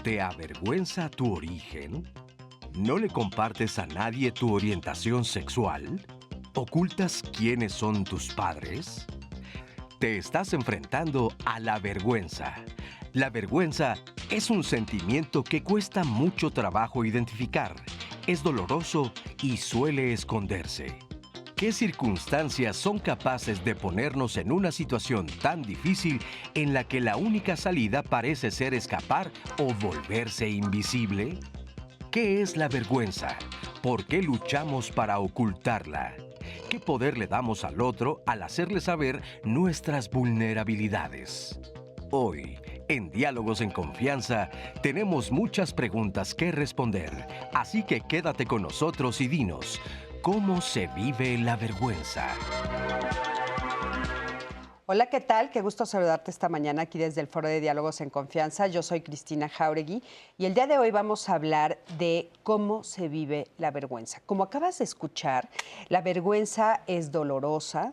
¿Te avergüenza tu origen? ¿No le compartes a nadie tu orientación sexual? ¿Ocultas quiénes son tus padres? Te estás enfrentando a la vergüenza. La vergüenza es un sentimiento que cuesta mucho trabajo identificar, es doloroso y suele esconderse. ¿Qué circunstancias son capaces de ponernos en una situación tan difícil en la que la única salida parece ser escapar o volverse invisible? ¿Qué es la vergüenza? ¿Por qué luchamos para ocultarla? ¿Qué poder le damos al otro al hacerle saber nuestras vulnerabilidades? Hoy, en Diálogos en Confianza, tenemos muchas preguntas que responder, así que quédate con nosotros y dinos, ¿cómo se vive la vergüenza? Hola, ¿qué tal? Qué gusto saludarte esta mañana aquí desde el Foro de Diálogos en Confianza. Yo soy Cristina Jauregui y el día de hoy vamos a hablar de cómo se vive la vergüenza. Como acabas de escuchar, la vergüenza es dolorosa,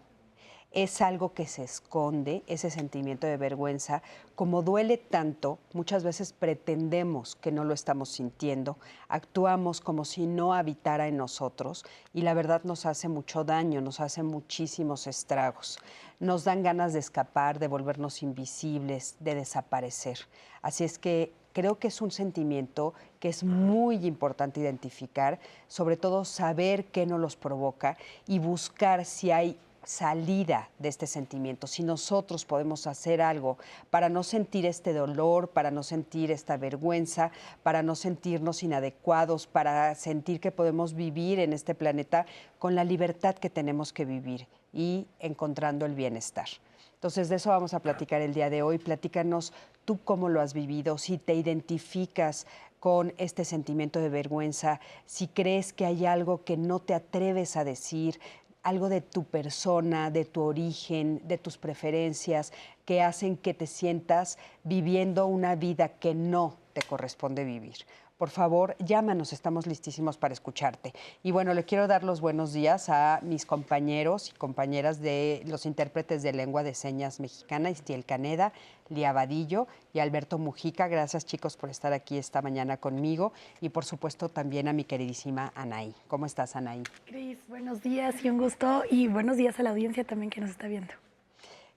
es algo que se esconde, ese sentimiento de vergüenza. Como duele tanto, muchas veces pretendemos que no lo estamos sintiendo, actuamos como si no habitara en nosotros y la verdad nos hace mucho daño, nos hace muchísimos estragos. Nos dan ganas de escapar, de volvernos invisibles, de desaparecer. Así es que creo que es un sentimiento que es muy importante identificar, sobre todo saber qué nos los provoca y buscar si hay salida de este sentimiento, si nosotros podemos hacer algo para no sentir este dolor, para no sentir esta vergüenza, para no sentirnos inadecuados, para sentir que podemos vivir en este planeta con la libertad que tenemos que vivir y encontrando el bienestar. Entonces, de eso vamos a platicar el día de hoy. Platícanos tú cómo lo has vivido, si te identificas con este sentimiento de vergüenza, si crees que hay algo que no te atreves a decir, algo de tu persona, de tu origen, de tus preferencias, que hacen que te sientas viviendo una vida que no te corresponde vivir. Por favor, llámanos, estamos listísimos para escucharte. Y bueno, le quiero dar los buenos días a mis compañeros y compañeras de los intérpretes de lengua de señas mexicana, Istiel Caneda, Lía Vadillo y Alberto Mujica. Gracias, chicos, por estar aquí esta mañana conmigo. Y por supuesto también a mi queridísima Anaí. ¿Cómo estás, Anaí? Cris, buenos días y un gusto. Y buenos días a la audiencia también que nos está viendo.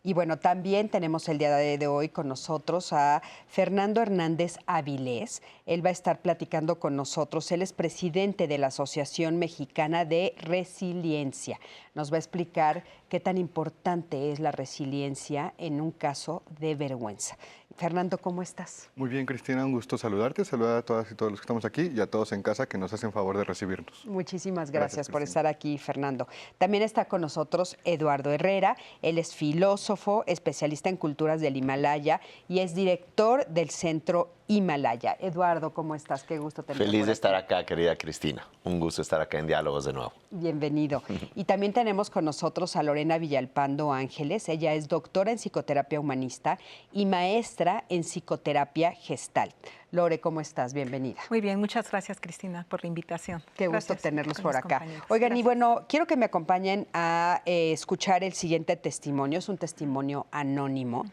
Y bueno, también tenemos el día de hoy con nosotros a Fernando Hernández Avilés. Él va a estar platicando con nosotros. Él es presidente de la Asociación Mexicana de Resiliencia. Nos va a explicar qué tan importante es la resiliencia en un caso de vergüenza. Fernando, ¿cómo estás? Muy bien, Cristina, un gusto saludarte, saludar a todas y todos los que estamos aquí y a todos en casa que nos hacen favor de recibirnos. Muchísimas gracias por Cristina. estar aquí, Fernando. También está con nosotros Eduardo Herrera. Él es filósofo, especialista en culturas del Himalaya y es director del Centro Himalaya. Eduardo, ¿cómo estás? Qué gusto tenerte. Feliz de estar acá, querida Cristina. Un gusto estar acá en Diálogos de nuevo. Bienvenido. Y también tenemos con nosotros a Lorena Villalpando Ángeles. Ella es doctora en psicoterapia humanista y maestra en psicoterapia gestalt. Lore, ¿cómo estás? Bienvenida. Muy bien, muchas gracias, Cristina, por la invitación. Qué gusto Gracias tenerlos con por mis acá. compañeros. Oigan, Gracias. y bueno, quiero que me acompañen a escuchar el siguiente testimonio. Es un testimonio anónimo,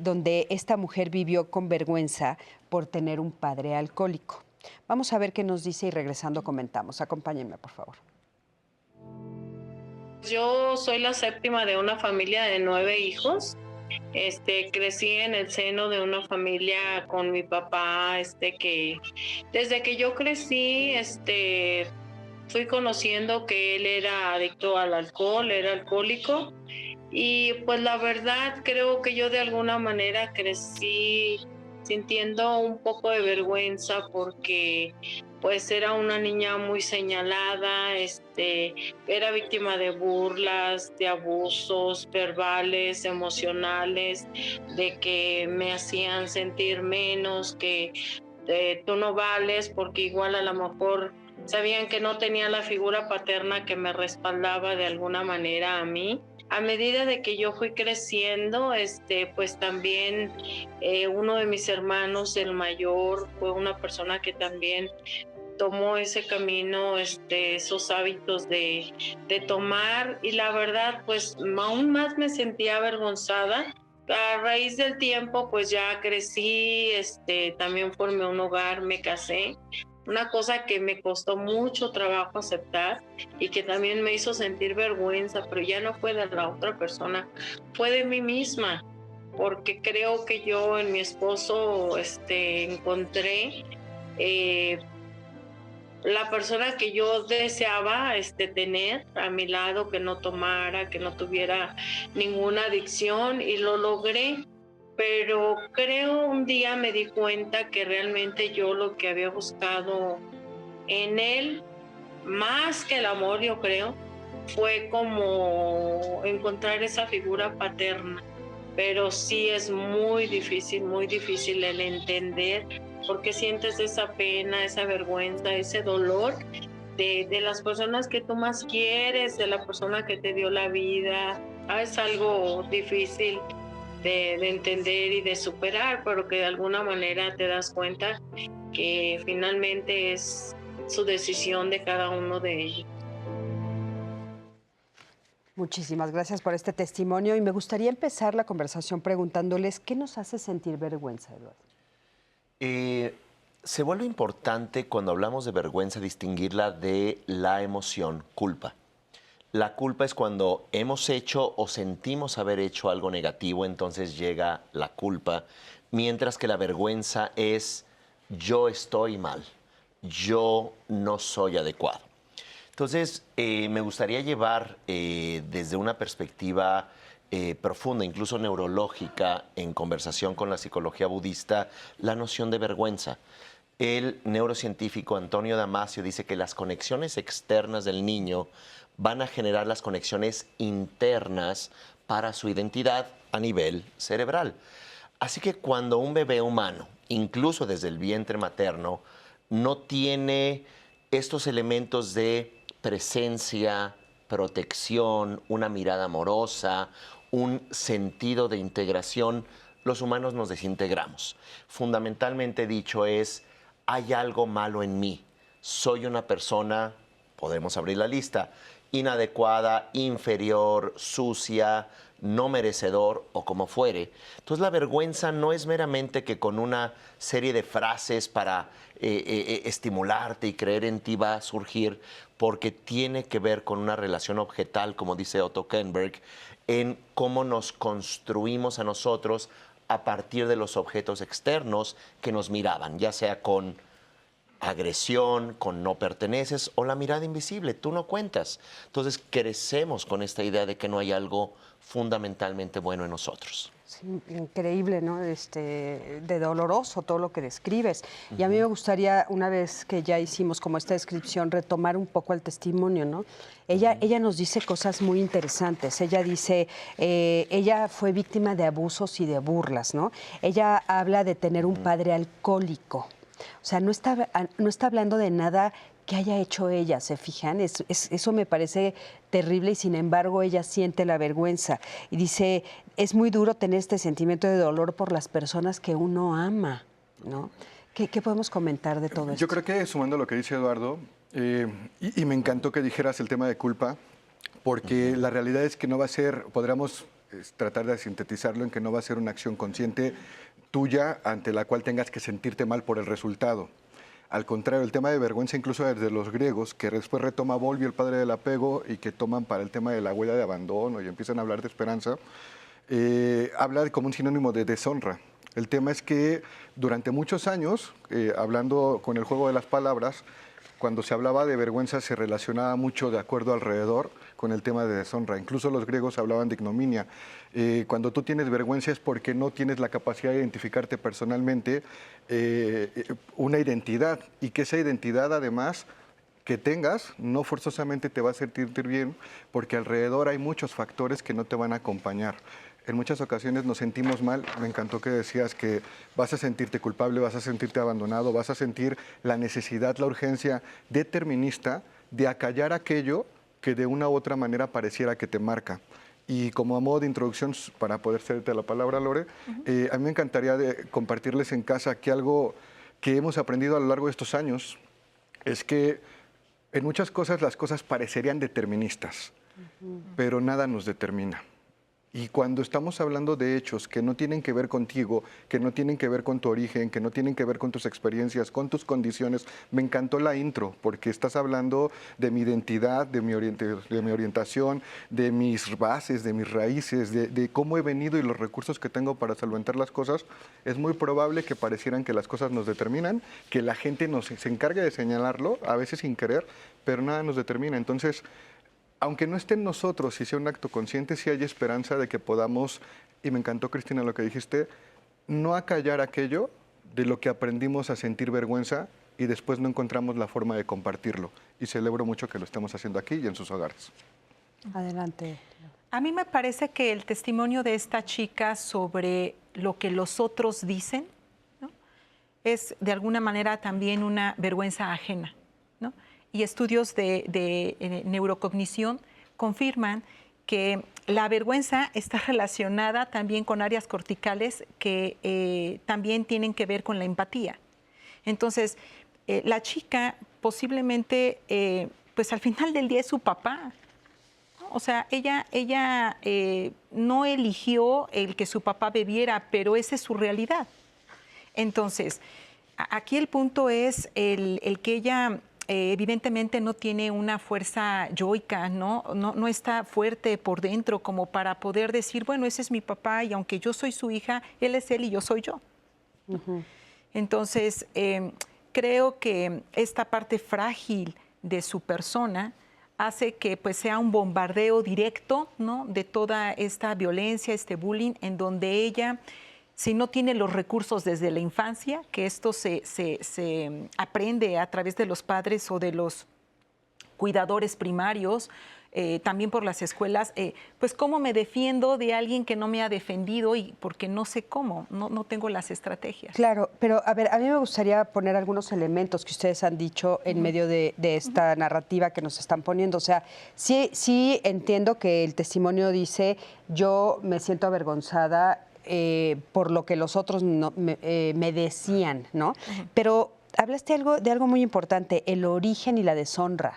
donde esta mujer vivió con vergüenza por tener un padre alcohólico. Vamos a ver qué nos dice y regresando comentamos. Acompáñenme, por favor. Yo soy la séptima de una familia de 9 hijos. Crecí en el seno de una familia con mi papá, que desde que yo crecí, fui conociendo que él era adicto al alcohol, era alcohólico. Y pues la verdad creo que yo de alguna manera crecí sintiendo un poco de vergüenza porque pues era una niña muy señalada, era víctima de burlas, de abusos verbales, emocionales, de que me hacían sentir menos, que tú no vales, porque igual a lo mejor sabían que no tenía la figura paterna que me respaldaba de alguna manera a mí. A medida de que yo fui creciendo, pues también uno de mis hermanos, el mayor, fue una persona que también tomó ese camino, esos hábitos de tomar, y la verdad, pues aún más me sentía avergonzada a raíz del tiempo, pues ya crecí, también formé un hogar, me casé. Una cosa que me costó mucho trabajo aceptar y que también me hizo sentir vergüenza, pero ya no fue de la otra persona, fue de mí misma, porque creo que yo en mi esposo encontré la persona que yo deseaba tener a mi lado, que no tomara, que no tuviera ninguna adicción, y lo logré. Pero creo un día me di cuenta que realmente yo lo que había buscado en él, más que el amor, yo creo, fue como encontrar esa figura paterna. Pero sí es muy difícil el entender por qué sientes esa pena, esa vergüenza, ese dolor de las personas que tú más quieres, de la persona que te dio la vida. Es algo difícil de entender y de superar, pero que de alguna manera te das cuenta que finalmente es su decisión de cada uno de ellos. Muchísimas gracias por este testimonio y me gustaría empezar la conversación preguntándoles qué nos hace sentir vergüenza, Eduardo. Se vuelve importante cuando hablamos de vergüenza distinguirla de la emoción culpa. La culpa es cuando hemos hecho o sentimos haber hecho algo negativo, entonces llega la culpa, mientras que la vergüenza es yo estoy mal, yo no soy adecuado. Entonces, me gustaría llevar desde una perspectiva profunda, incluso neurológica, en conversación con la psicología budista, la noción de vergüenza. El neurocientífico Antonio Damasio dice que las conexiones externas del niño van a generar las conexiones internas para su identidad a nivel cerebral. Así que cuando un bebé humano, incluso desde el vientre materno, no tiene estos elementos de presencia, protección, una mirada amorosa, un sentido de integración, los humanos nos desintegramos. Fundamentalmente dicho es, hay algo malo en mí. Soy una persona, podemos abrir la lista, inadecuada, inferior, sucia, no merecedor o como fuere. Entonces la vergüenza no es meramente que con una serie de frases para estimularte y creer en ti va a surgir, porque tiene que ver con una relación objetal, como dice Otto Kernberg, en cómo nos construimos a nosotros a partir de los objetos externos que nos miraban, ya sea con agresión, con no perteneces o la mirada invisible, tú no cuentas. Entonces crecemos con esta idea de que no hay algo fundamentalmente bueno en nosotros. Sí, increíble, ¿no? De doloroso todo lo que describes. Y a mí me gustaría, una vez que ya hicimos como esta descripción, retomar un poco el testimonio, ¿no? Ella nos dice cosas muy interesantes. Ella dice, ella fue víctima de abusos y de burlas, ¿no? Ella habla de tener un padre alcohólico. O sea, no está hablando de nada que haya hecho ella, ¿se fijan? Eso me parece terrible y sin embargo ella siente la vergüenza. Y dice, es muy duro tener este sentimiento de dolor por las personas que uno ama, ¿no? ¿Qué podemos comentar de todo esto? Yo creo que sumando lo que dice Eduardo, y me encantó que dijeras el tema de culpa, porque la realidad es que no va a ser, podríamos tratar de sintetizarlo en que no va a ser una acción consciente tuya ante la cual tengas que sentirte mal por el resultado. Al contrario, el tema de vergüenza, incluso desde los griegos, que después retoma Volvio, el padre del apego, y que toman para el tema de la huella de abandono y empiezan a hablar de esperanza, habla como un sinónimo de deshonra. El tema es que durante muchos años, hablando con el juego de las palabras, cuando se hablaba de vergüenza se relacionaba mucho de acuerdo alrededor con el tema de deshonra. Incluso los griegos hablaban de ignominia. Cuando tú tienes vergüenza es porque no tienes la capacidad de identificarte personalmente una identidad, y que esa identidad además que tengas no forzosamente te va a sentir bien, porque alrededor hay muchos factores que no te van a acompañar. En muchas ocasiones nos sentimos mal. Me encantó que decías que vas a sentirte culpable, vas a sentirte abandonado, vas a sentir la necesidad, la urgencia determinista de acallar aquello que de una u otra manera pareciera que te marca. Y como a modo de introducción, para poder cederte la palabra, Lore, a mí me encantaría compartirles en casa que algo que hemos aprendido a lo largo de estos años es que en muchas cosas las cosas parecerían deterministas, pero nada nos determina. Y cuando estamos hablando de hechos que no tienen que ver contigo, que no tienen que ver con tu origen, que no tienen que ver con tus experiencias, con tus condiciones, me encantó la intro, porque estás hablando de mi identidad, de mi orientación, de mis bases, de mis raíces, de cómo he venido y los recursos que tengo para solventar las cosas. Es muy probable que parecieran que las cosas nos determinan, que la gente se encargue de señalarlo, a veces sin querer, pero nada nos determina. Entonces, aunque no esté en nosotros y sea un acto consciente, sí hay esperanza de que podamos, y me encantó, Cristina, lo que dijiste, no acallar aquello de lo que aprendimos a sentir vergüenza y después no encontramos la forma de compartirlo. Y celebro mucho que lo estemos haciendo aquí y en sus hogares. Adelante. A mí me parece que el testimonio de esta chica sobre lo que los otros dicen, ¿no?, es de alguna manera también una vergüenza ajena, ¿no? Y estudios de neurocognición confirman que la vergüenza está relacionada también con áreas corticales que también tienen que ver con la empatía. Entonces, la chica posiblemente, pues al final del día es su papá. O sea, ella no eligió el que su papá bebiera, pero esa es su realidad. Entonces, aquí el punto es el que ella evidentemente no tiene una fuerza yoica, no está fuerte por dentro como para poder decir, bueno, ese es mi papá y aunque yo soy su hija, él es él y yo soy yo. Uh-huh. Entonces, creo que esta parte frágil de su persona hace que pues, sea un bombardeo directo, ¿no?, de toda esta violencia, este bullying, en donde ella, si no tiene los recursos desde la infancia, que esto se aprende a través de los padres o de los cuidadores primarios, también por las escuelas, pues cómo me defiendo de alguien que no me ha defendido y porque no sé cómo, no tengo las estrategias. Claro, pero a ver, a mí me gustaría poner algunos elementos que ustedes han dicho en medio de esta narrativa que nos están poniendo. O sea, sí entiendo que el testimonio dice, yo me siento avergonzada por lo que los otros me decían, ¿no? Uh-huh. Pero hablaste de algo muy importante, el origen y la deshonra,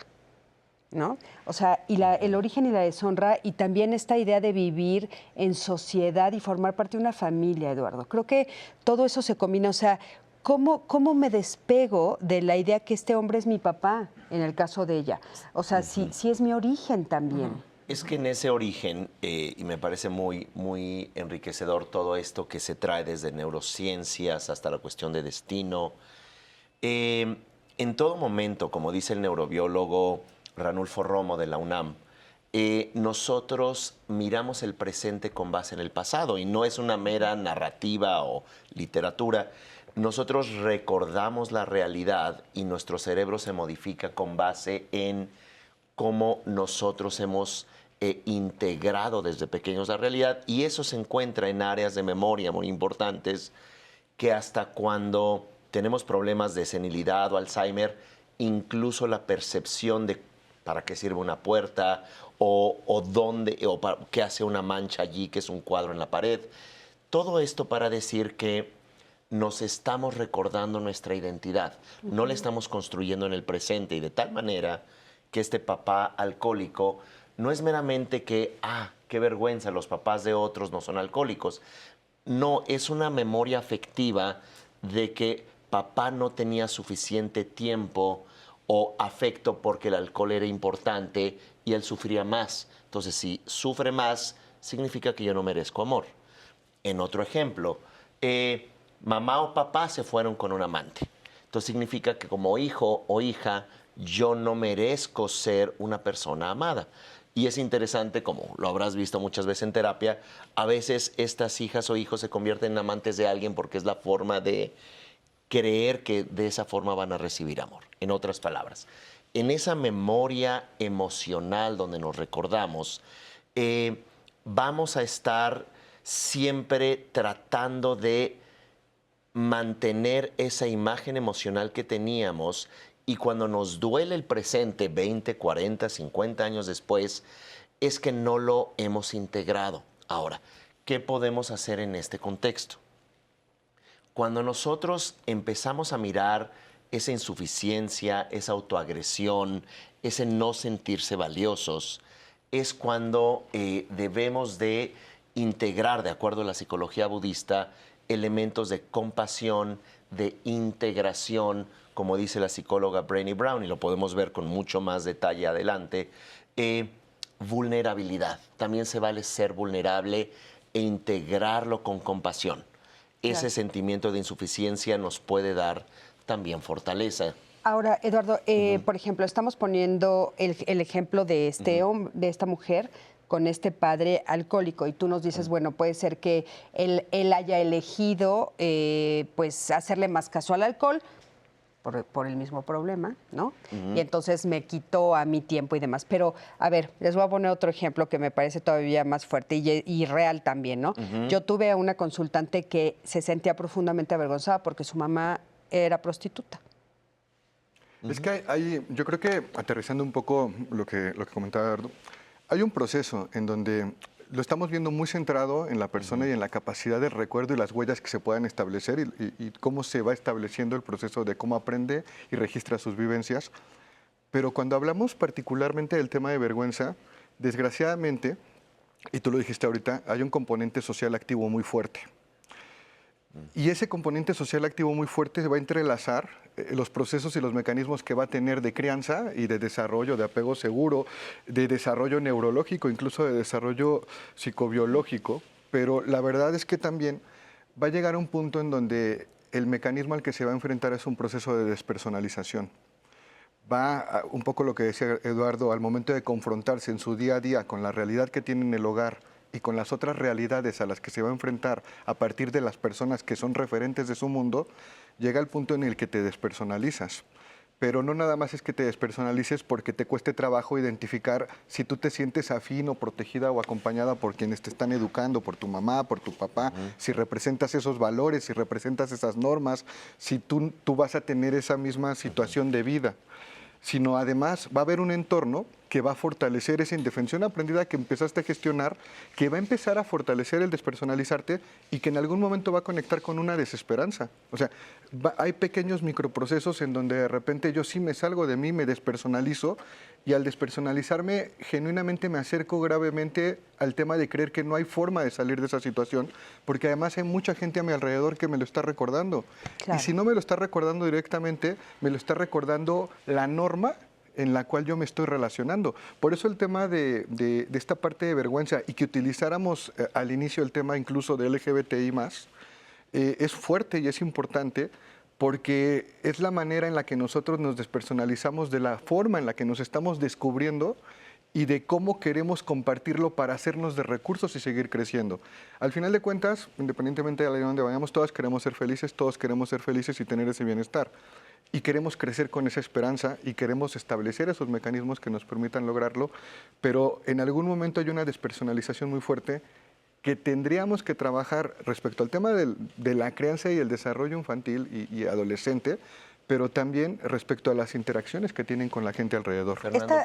¿no? O sea, el origen y la deshonra y también esta idea de vivir en sociedad y formar parte de una familia, Eduardo. Creo que todo eso se combina. O sea, ¿cómo me despego de la idea que este hombre es mi papá, en el caso de ella? O sea, uh-huh. sí es mi origen también. Uh-huh. Es que en ese origen, y me parece muy, muy enriquecedor todo esto que se trae desde neurociencias hasta la cuestión de destino, en todo momento, como dice el neurobiólogo Ranulfo Romo de la UNAM, nosotros miramos el presente con base en el pasado y no es una mera narrativa o literatura. Nosotros recordamos la realidad y nuestro cerebro se modifica con base en cómo nosotros hemos integrado desde pequeños la realidad y eso se encuentra en áreas de memoria muy importantes que hasta cuando tenemos problemas de senilidad o Alzheimer, incluso la percepción de para qué sirve una puerta o dónde o qué hace una mancha allí, que es un cuadro en la pared. Todo esto para decir que nos estamos recordando nuestra identidad, no la estamos construyendo en el presente y de tal manera que este papá alcohólico no es meramente que, qué vergüenza, los papás de otros no son alcohólicos. No, es una memoria afectiva de que papá no tenía suficiente tiempo o afecto porque el alcohol era importante y él sufría más. Entonces, si sufre más, significa que yo no merezco amor. En otro ejemplo, mamá o papá se fueron con un amante. Entonces, significa que como hijo o hija, yo no merezco ser una persona amada. Y es interesante, como lo habrás visto muchas veces en terapia, a veces estas hijas o hijos se convierten en amantes de alguien porque es la forma de creer que de esa forma van a recibir amor. En otras palabras, en esa memoria emocional donde nos recordamos, vamos a estar siempre tratando de mantener esa imagen emocional que teníamos. Y cuando nos duele el presente, 20, 40, 50 años después, es que no lo hemos integrado. Ahora, ¿qué podemos hacer en este contexto? Cuando nosotros empezamos a mirar esa insuficiencia, esa autoagresión, ese no sentirse valiosos, es cuando debemos de integrar, de acuerdo a la psicología budista, elementos de compasión, de integración, como dice la psicóloga Brené Brown, y lo podemos ver con mucho más detalle adelante, vulnerabilidad. También se vale ser vulnerable e integrarlo con compasión. Ese sentimiento de insuficiencia nos puede dar también fortaleza. Ahora, Eduardo, por ejemplo, estamos poniendo el ejemplo de de esta mujer con este padre alcohólico y tú nos dices, bueno, puede ser que él haya elegido pues hacerle más caso al alcohol por el mismo problema, ¿no? Y entonces me quitó a mi tiempo y demás. Pero, a ver, les voy a poner otro ejemplo que me parece todavía más fuerte y real también, ¿no? Yo tuve a una consultante que se sentía profundamente avergonzada porque su mamá era prostituta. Es que yo creo que aterrizando un poco lo que comentaba Eduardo, hay un proceso en donde lo estamos viendo muy centrado en la persona y en la capacidad de recuerdo y las huellas que se puedan establecer y cómo se va estableciendo el proceso de cómo aprende y registra sus vivencias. Pero cuando hablamos particularmente del tema de vergüenza, desgraciadamente, y tú lo dijiste ahorita, hay un componente social activo muy fuerte. Y ese componente social activo muy fuerte se va a entrelazar los procesos y los mecanismos que va a tener de crianza y de desarrollo, de apego seguro, de desarrollo neurológico, incluso de desarrollo psicobiológico. Pero la verdad es que también va a llegar a un punto en donde el mecanismo al que se va a enfrentar es un proceso de despersonalización. Un poco lo que decía Eduardo, al momento de confrontarse en su día a día con la realidad que tiene en el hogar y con las otras realidades a las que se va a enfrentar a partir de las personas que son referentes de su mundo, llega el punto en el que te despersonalizas. Pero no nada más es que te despersonalices porque te cueste trabajo identificar si tú te sientes afín o protegida o acompañada por quienes te están educando, por tu mamá, por tu papá, si representas esos valores, si representas esas normas, si tú vas a tener esa misma situación de vida. Sino además va a haber un entorno que va a fortalecer esa indefensión aprendida que empezaste a gestionar, que va a empezar a fortalecer el despersonalizarte y que en algún momento va a conectar con una desesperanza. O sea, hay pequeños microprocesos en donde de repente yo sí me salgo de mí, me despersonalizo y al despersonalizarme genuinamente me acerco gravemente al tema de creer que no hay forma de salir de esa situación, porque además hay mucha gente a mi alrededor que me lo está recordando. Claro. Y si no me lo está recordando directamente, me lo está recordando la norma en la cual yo me estoy relacionando. Por eso el tema de esta parte de vergüenza y que utilizáramos al inicio el tema incluso de LGBTI+, es fuerte y es importante porque es la manera en la que nosotros nos despersonalizamos, de la forma en la que nos estamos descubriendo y de cómo queremos compartirlo para hacernos de recursos y seguir creciendo. Al final de cuentas, independientemente de donde vayamos, todos queremos ser felices y tener ese bienestar. Y queremos crecer con esa esperanza y queremos establecer esos mecanismos que nos permitan lograrlo, pero en algún momento hay una despersonalización muy fuerte que tendríamos que trabajar respecto al tema de la crianza y el desarrollo infantil y adolescente, pero también respecto a las interacciones que tienen con la gente alrededor. Fernando,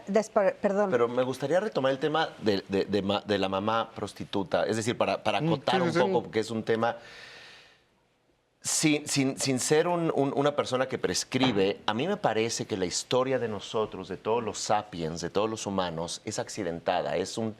Perdón. pero me gustaría retomar el tema de la mamá prostituta, es decir, para acotar un poco, porque es un tema... Sin ser una persona que prescribe, a mí me parece que la historia de nosotros, de todos los sapiens, de todos los humanos, es accidentada, es un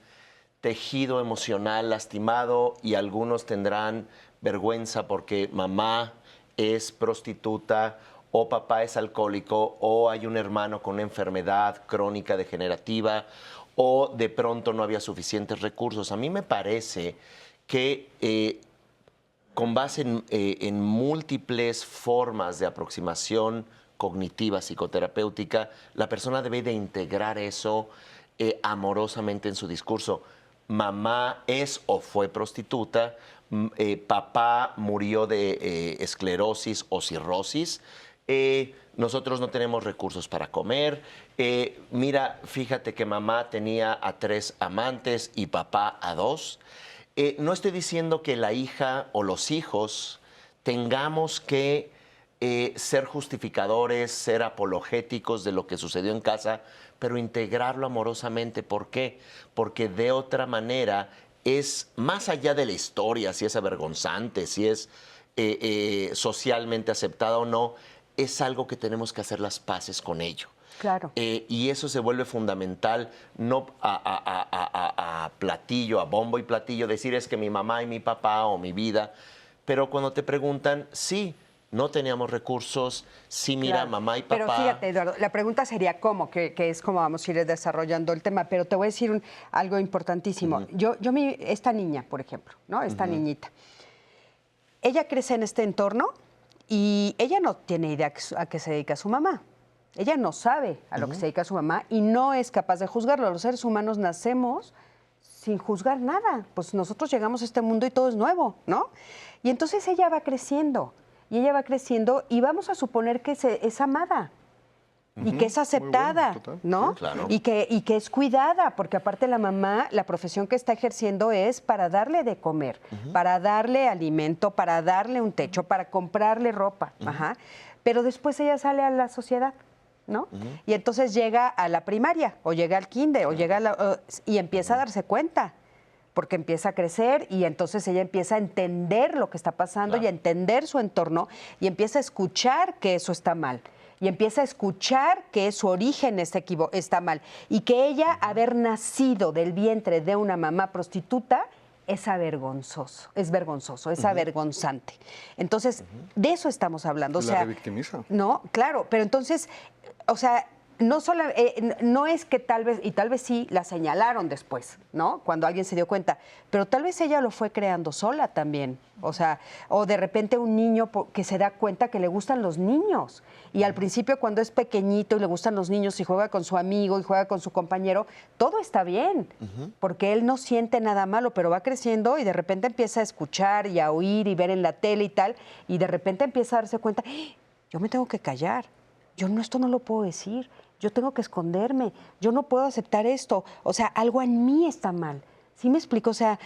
tejido emocional lastimado y algunos tendrán vergüenza porque mamá es prostituta o papá es alcohólico o hay un hermano con una enfermedad crónica degenerativa o de pronto no había suficientes recursos. A mí me parece que... con base en múltiples formas de aproximación cognitiva, psicoterapéutica, la persona debe de integrar eso amorosamente en su discurso. Mamá es o fue prostituta, papá murió de esclerosis o cirrosis, nosotros no tenemos recursos para comer, mira, fíjate que mamá tenía a 3 amantes y papá a 2. No estoy diciendo que la hija o los hijos tengamos que ser justificadores, ser apologéticos de lo que sucedió en casa, pero integrarlo amorosamente. ¿Por qué? Porque de otra manera es más allá de la historia, si es avergonzante, si es socialmente aceptada o no, es algo que tenemos que hacer las paces con ello. Claro. Y eso se vuelve fundamental, no a platillo, a bombo y platillo, decir es que mi mamá y mi papá o mi vida, pero cuando te preguntan, sí, no teníamos recursos, sí, mira, Claro. mamá y papá. Pero fíjate, Eduardo, la pregunta sería cómo, que es como vamos a ir desarrollando el tema, pero te voy a decir algo importantísimo. Esta niña, por ejemplo, ¿no? Esta niñita, ella crece en este entorno y ella no tiene idea a qué se dedica su mamá. Ella no sabe a lo que se dedica su mamá y no es capaz de juzgarlo. Los seres humanos nacemos sin juzgar nada. Pues nosotros llegamos a este mundo y todo es nuevo, ¿no? Y entonces ella va creciendo. Y ella va creciendo y vamos a suponer que es amada y que es aceptada, Muy bueno, ¿no? Sí, claro. Y que es cuidada, porque aparte la mamá, la profesión que está ejerciendo es para darle de comer, para darle alimento, para darle un techo, para comprarle ropa. Ajá. Pero después ella sale a la sociedad, ¿no? Y entonces llega a la primaria, o llega al kinder, o llega y empieza a darse cuenta. Porque empieza a crecer y entonces ella empieza a entender lo que está pasando y a entender su entorno y empieza a escuchar que eso está mal. Y empieza a escuchar que su origen está mal. Y que ella, haber nacido del vientre de una mamá prostituta, es vergonzoso, es avergonzante. Entonces, de eso estamos hablando. La revictimiza. No, claro, pero entonces, o sea, no es que tal vez sí la señalaron después, ¿no? Cuando alguien se dio cuenta, pero tal vez ella lo fue creando sola también. O sea, o de repente un niño que se da cuenta que le gustan los niños. Y al principio cuando es pequeñito y le gustan los niños y juega con su amigo y juega con su compañero, todo está bien, porque él no siente nada malo, pero va creciendo y de repente empieza a escuchar y a oír y ver en la tele y tal, y de repente empieza a darse cuenta, yo me tengo que callar, esto no lo puedo decir. Yo tengo que esconderme, yo no puedo aceptar esto. O sea, algo en mí está mal. ¿Sí me explico? O sea,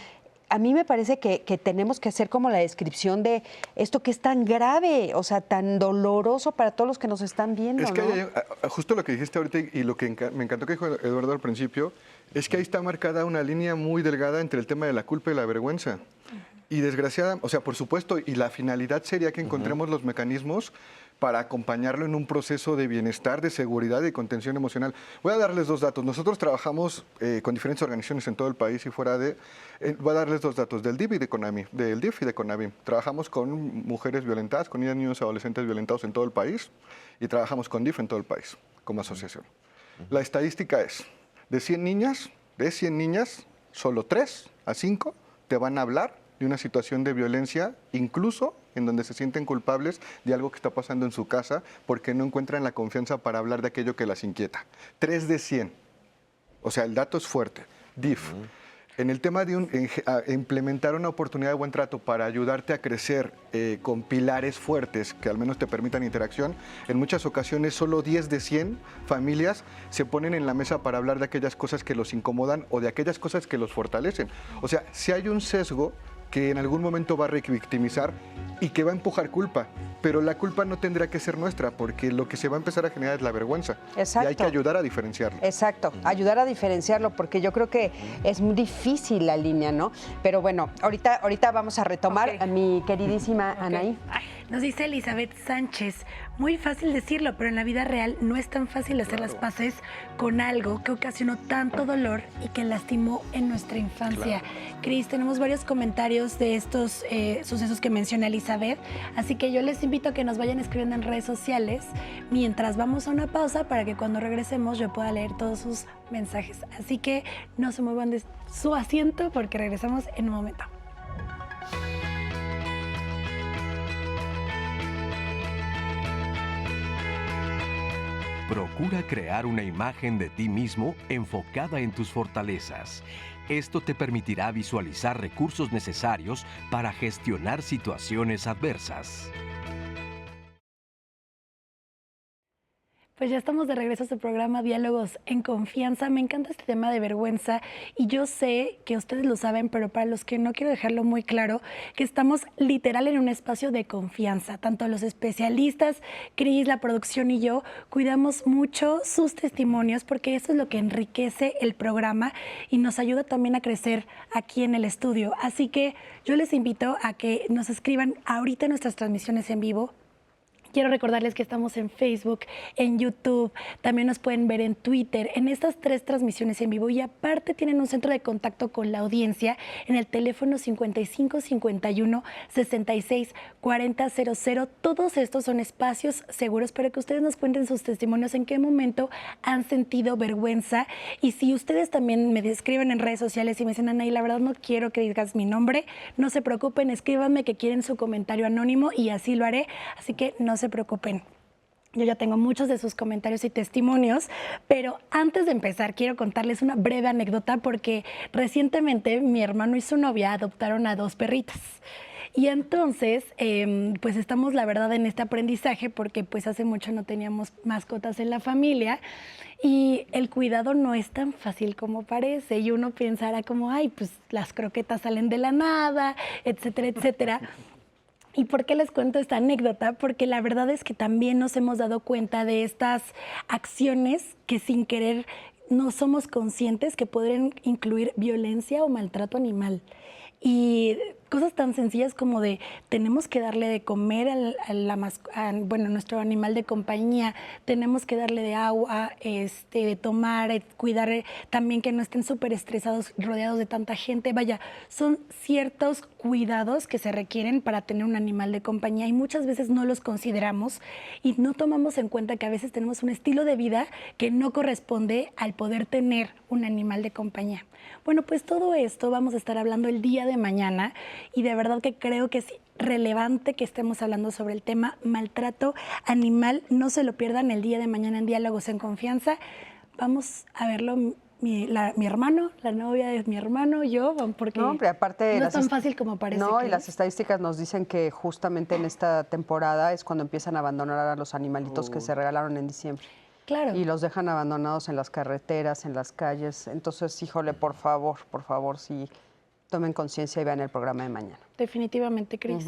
a mí me parece que tenemos que hacer como la descripción de esto que es tan grave, o sea, tan doloroso para todos los que nos están viendo, Es que ¿no? justo lo que dijiste ahorita y lo que me encantó que dijo Eduardo al principio, es que ahí está marcada una línea muy delgada entre el tema de la culpa y la vergüenza. Y desgraciada, o sea, por supuesto, y la finalidad sería que encontremos los mecanismos para acompañarlo en un proceso de bienestar, de seguridad y contención emocional. Voy a darles 2 datos. Nosotros trabajamos con diferentes organizaciones en todo el país y fuera de... voy a darles 2 datos del DIF y de CONAVIM. Trabajamos con mujeres violentadas, con niños y adolescentes violentados en todo el país y trabajamos con DIF en todo el país como asociación. La estadística es, de 100 niñas, solo 3 a 5 te van a hablar de una situación de violencia, incluso en donde se sienten culpables de algo que está pasando en su casa porque no encuentran la confianza para hablar de aquello que las inquieta. 3 de 100. O sea, el dato es fuerte. DIF. En el tema de implementar una oportunidad de buen trato para ayudarte a crecer con pilares fuertes que al menos te permitan interacción, en muchas ocasiones solo 10 de 100 familias se ponen en la mesa para hablar de aquellas cosas que los incomodan o de aquellas cosas que los fortalecen. O sea, si hay un sesgo que en algún momento va a revictimizar y que va a empujar culpa, pero la culpa no tendrá que ser nuestra porque lo que se va a empezar a generar es la vergüenza. Exacto. Y hay que ayudar a diferenciarlo. Exacto, ayudar a diferenciarlo, porque yo creo que es muy difícil la línea, ¿no? Pero bueno, ahorita vamos a retomar a mi queridísima Anaí. Nos dice Elizabeth Sánchez, muy fácil decirlo, pero en la vida real no es tan fácil hacer las paces con algo que ocasionó tanto dolor y que lastimó en nuestra infancia. Cris, tenemos varios comentarios de estos sucesos que menciona Elizabeth, así que yo les invito a que nos vayan escribiendo en redes sociales mientras vamos a una pausa para que cuando regresemos yo pueda leer todos sus mensajes. Así que no se muevan de su asiento porque regresamos en un momento. Procura crear una imagen de ti mismo enfocada en tus fortalezas. Esto te permitirá visualizar recursos necesarios para gestionar situaciones adversas. Pues ya estamos de regreso a su programa Diálogos en Confianza. Me encanta este tema de vergüenza y yo sé que ustedes lo saben, pero para los que no, quiero dejarlo muy claro, que estamos literal en un espacio de confianza. Tanto los especialistas, Cris, la producción y yo, cuidamos mucho sus testimonios porque eso es lo que enriquece el programa y nos ayuda también a crecer aquí en el estudio. Así que yo les invito a que nos escriban ahorita en nuestras transmisiones en vivo Quiero recordarles que estamos en Facebook, en YouTube, también nos pueden ver en Twitter, en estas 3 transmisiones en vivo y aparte tienen un centro de contacto con la audiencia en el teléfono 55 51 66 40 00. Todos estos son espacios seguros para que ustedes nos cuenten sus testimonios, en qué momento han sentido vergüenza y si ustedes también me escriben en redes sociales y me dicen, Anaí, la verdad no quiero que digas mi nombre, no se preocupen, escríbanme que quieren su comentario anónimo y así lo haré, así que no se preocupen. Yo ya tengo muchos de sus comentarios y testimonios, pero antes de empezar quiero contarles una breve anécdota porque recientemente mi hermano y su novia adoptaron a 2 perritas. Y entonces, pues estamos la verdad en este aprendizaje porque pues hace mucho no teníamos mascotas en la familia y el cuidado no es tan fácil como parece y uno pensará como, ay, pues las croquetas salen de la nada, etcétera, etcétera. ¿Y por qué les cuento esta anécdota? Porque la verdad es que también nos hemos dado cuenta de estas acciones que sin querer no somos conscientes que podrían incluir violencia o maltrato animal. Y cosas tan sencillas como de tenemos que darle de comer a nuestro animal de compañía, tenemos que darle de agua, de tomar, cuidar también que no estén súper estresados, rodeados de tanta gente. Vaya, son ciertos cuidados que se requieren para tener un animal de compañía y muchas veces no los consideramos y no tomamos en cuenta que a veces tenemos un estilo de vida que no corresponde al poder tener un animal de compañía. Bueno, pues todo esto vamos a estar hablando el día de mañana y de verdad que creo que es relevante que estemos hablando sobre el tema maltrato animal. No se lo pierdan el día de mañana en Diálogos en Confianza. Vamos a verlo mi hermano, la novia de mi hermano, yo, porque no, hombre, aparte no es tan fácil como parece. No, que y las estadísticas nos dicen que justamente en esta temporada es cuando empiezan a abandonar a los animalitos que se regalaron en diciembre. Claro. Y los dejan abandonados en las carreteras, en las calles. Entonces, híjole, por favor, sí, tomen conciencia y vean el programa de mañana. Definitivamente, Cris.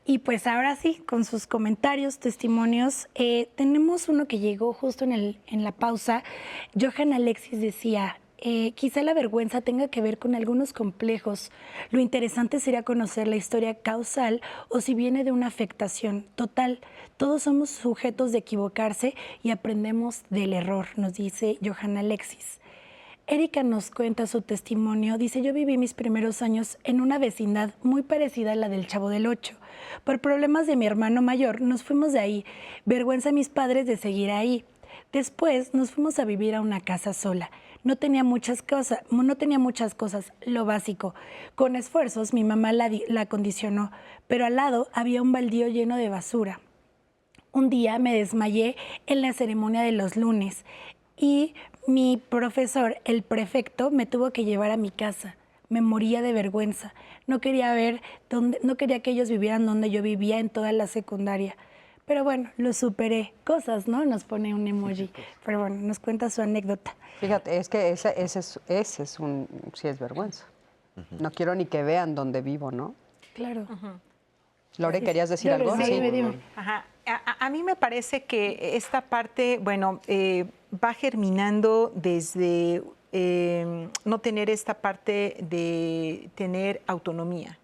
Y pues ahora sí, con sus comentarios, testimonios, tenemos uno que llegó justo en la pausa. Johan Alexis decía, quizá la vergüenza tenga que ver con algunos complejos. Lo interesante sería conocer la historia causal o si viene de una afectación. Total, todos somos sujetos de equivocarse y aprendemos del error, nos dice Johan Alexis. Erika nos cuenta su testimonio. Dice, yo viví mis primeros años en una vecindad muy parecida a la del Chavo del Ocho. Por problemas de mi hermano mayor, nos fuimos de ahí. Vergüenza a mis padres de seguir ahí. Después nos fuimos a vivir a una casa sola. No tenía muchas cosas, lo básico. Con esfuerzos mi mamá la acondicionó, pero al lado había un baldío lleno de basura. Un día me desmayé en la ceremonia de los lunes y mi profesor, el prefecto, me tuvo que llevar a mi casa. Me moría de vergüenza. No quería que ellos vivieran donde yo vivía en toda la secundaria. Pero bueno, lo superé. Cosas, ¿no? Nos pone un emoji. Pero bueno, nos cuenta su anécdota. Fíjate, es que ese sí es vergüenza. No quiero ni que vean dónde vivo, ¿no? Claro. Lore, ¿querías decir algo? Sí, dime. Ajá. A mí me parece que esta parte, va germinando desde no tener esta parte de tener autonomía.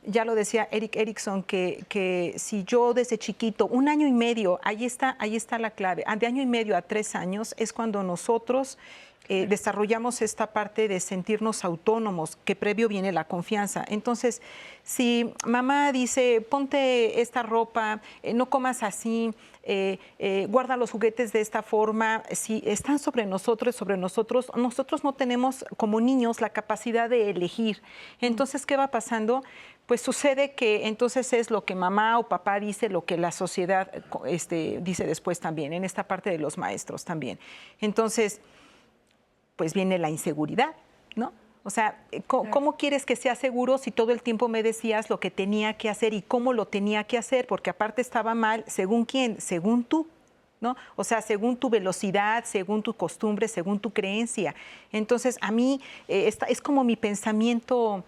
Ya lo decía Erik Erikson, que si yo desde chiquito, 1 año y medio, ahí está la clave, de 1 año y medio a 3 años es cuando nosotros desarrollamos esta parte de sentirnos autónomos, que previo viene la confianza. Entonces, si mamá dice, ponte esta ropa, no comas así, guarda los juguetes de esta forma, si están sobre nosotros no tenemos como niños la capacidad de elegir. Entonces, ¿qué va pasando? Pues sucede que entonces es lo que mamá o papá dice, lo que la sociedad dice después también, en esta parte de los maestros también. Entonces, pues viene la inseguridad, ¿no? O sea, ¿cómo quieres que sea seguro si todo el tiempo me decías lo que tenía que hacer y cómo lo tenía que hacer? Porque aparte estaba mal, ¿según quién? Según tú, ¿no? O sea, según tu velocidad, según tu costumbre, según tu creencia. Entonces, a mí es como mi pensamiento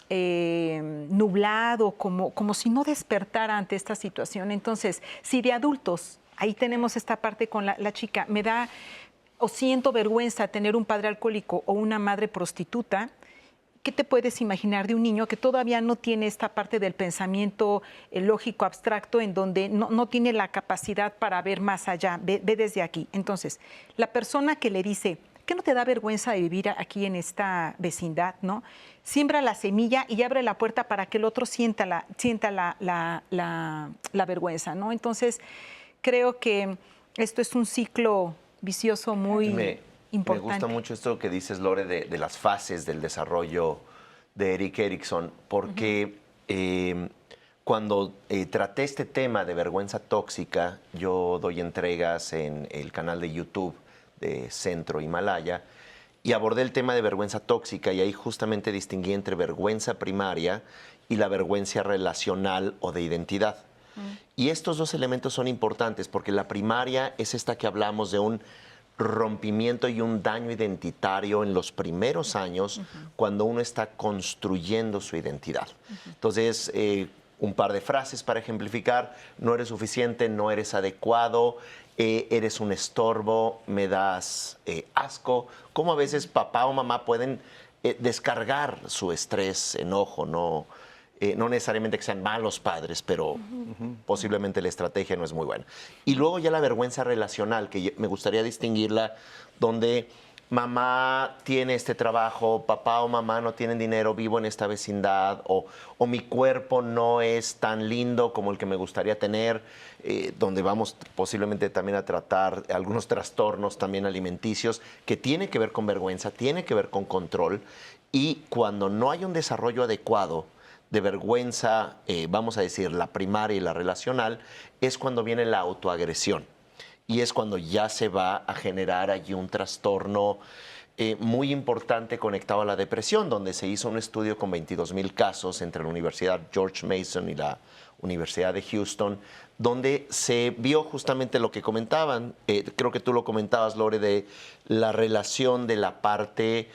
nublado, como si no despertara ante esta situación. Entonces, si de adultos, ahí tenemos esta parte con la chica, me da o siento vergüenza tener un padre alcohólico o una madre prostituta, ¿qué te puedes imaginar de un niño que todavía no tiene esta parte del pensamiento lógico abstracto, en donde no tiene la capacidad para ver más allá, ve desde aquí? Entonces, la persona que le dice, ¿qué no te da vergüenza de vivir aquí en esta vecindad, no? Siembra la semilla y abre la puerta para que el otro sienta la vergüenza, ¿no? Entonces, creo que esto es un ciclo vicioso muy importante. Me gusta mucho esto que dices, Lore, de las fases del desarrollo de Erik Erikson, porque cuando traté este tema de vergüenza tóxica, yo doy entregas en el canal de YouTube de Centro Himalaya y abordé el tema de vergüenza tóxica, y ahí justamente distinguí entre vergüenza primaria y la vergüenza relacional o de identidad. Y estos dos elementos son importantes porque la primaria es esta que hablamos de un rompimiento y un daño identitario en los primeros años cuando uno está construyendo su identidad. Entonces, un par de frases para ejemplificar: no eres suficiente, no eres adecuado, eres un estorbo, me das asco. Cómo a veces papá o mamá pueden descargar su estrés, enojo, no necesariamente que sean malos padres, pero posiblemente la estrategia no es muy buena. Y luego ya la vergüenza relacional, que me gustaría distinguirla, donde mamá tiene este trabajo, papá o mamá no tienen dinero, vivo en esta vecindad, o mi cuerpo no es tan lindo como el que me gustaría tener, donde vamos posiblemente también a tratar algunos trastornos también alimenticios, que tiene que ver con vergüenza, tiene que ver con control, y cuando no hay un desarrollo adecuado de vergüenza, vamos a decir, la primaria y la relacional, es cuando viene la autoagresión. Y es cuando ya se va a generar allí un trastorno muy importante conectado a la depresión, donde se hizo un estudio con 22,000 casos entre la Universidad George Mason y la Universidad de Houston, donde se vio justamente lo que comentaban, creo que tú lo comentabas, Lore, de la relación de la parte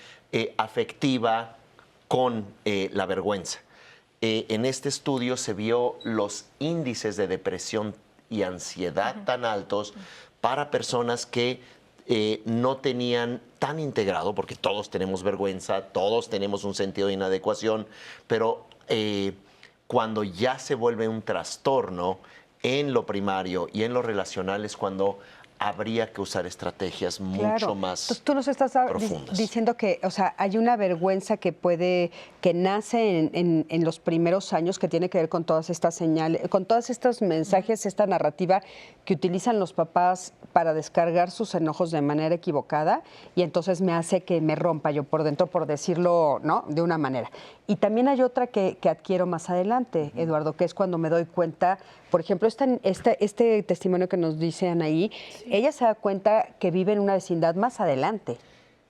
afectiva con la vergüenza. En este estudio se vio los índices de depresión y ansiedad tan altos para personas que no tenían tan integrado, porque todos tenemos vergüenza, todos tenemos un sentido de inadecuación, pero cuando ya se vuelve un trastorno en lo primario y en lo relacional es cuando habría que usar estrategias mucho más Entonces, tú nos estás profundas. diciendo que, o sea, hay una vergüenza que nace en los primeros años, que tiene que ver con todas estas señales, con todos estos mensajes, esta narrativa que utilizan los papás para descargar sus enojos de manera equivocada, y entonces me hace que me rompa yo por dentro, por decirlo, ¿no?, de una manera. Y también hay otra que adquiero más adelante, Eduardo, que es cuando me doy cuenta, por ejemplo, este testimonio que nos dice Anaí, ella se da cuenta que vive en una vecindad más adelante.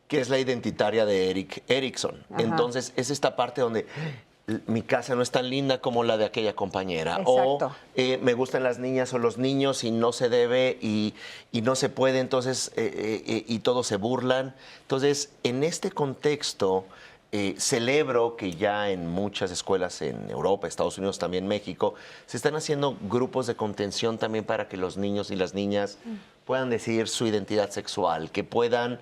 Que es la identitaria de Erik Erikson. Ajá. Entonces, es esta parte donde mi casa no es tan linda como la de aquella compañera. Exacto. O me gustan las niñas o los niños y no se debe y no se puede, entonces, y todos se burlan. Entonces, en este contexto, celebro que ya en muchas escuelas en Europa, Estados Unidos, también México, se están haciendo grupos de contención también para que los niños y las niñas puedan decidir su identidad sexual, que puedan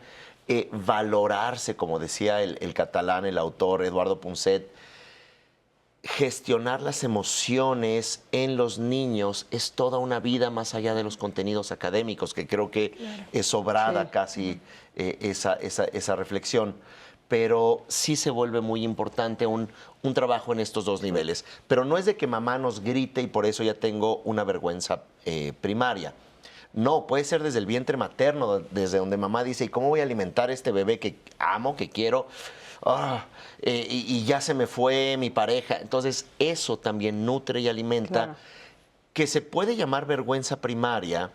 valorarse, como decía el catalán, el autor Eduardo Punset. Gestionar las emociones en los niños es toda una vida más allá de los contenidos académicos, que creo que es sobrada casi esa reflexión. Pero sí se vuelve muy importante un trabajo en estos dos niveles. Pero no es de que mamá nos grite y por eso ya tengo una vergüenza primaria. No, puede ser desde el vientre materno, desde donde mamá dice, ¿y cómo voy a alimentar a este bebé que amo, que quiero? Y ya se me fue mi pareja. Entonces, eso también nutre y alimenta, que se puede llamar vergüenza primaria,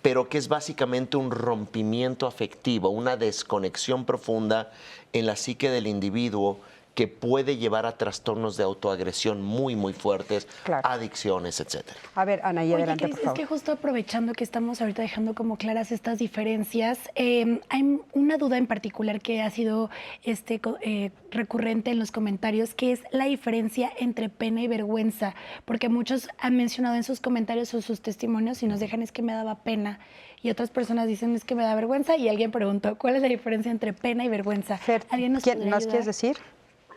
pero que es básicamente un rompimiento afectivo, una desconexión profunda en la psique del individuo que puede llevar a trastornos de autoagresión muy, muy fuertes, Claro. adicciones, etcétera. A ver, Ana, y Oye, adelante, Cris, por es favor. que justo aprovechando que estamos ahorita dejando como claras estas diferencias, hay una duda en particular que ha sido recurrente en los comentarios, que es la diferencia entre pena y vergüenza, porque muchos han mencionado en sus comentarios o sus testimonios y nos dejan es que me daba pena y otras personas dicen es que me da vergüenza y alguien preguntó ¿cuál es la diferencia entre pena y vergüenza? Fer, ¿Alguien nos podría ¿nos ayudar? quieres decir?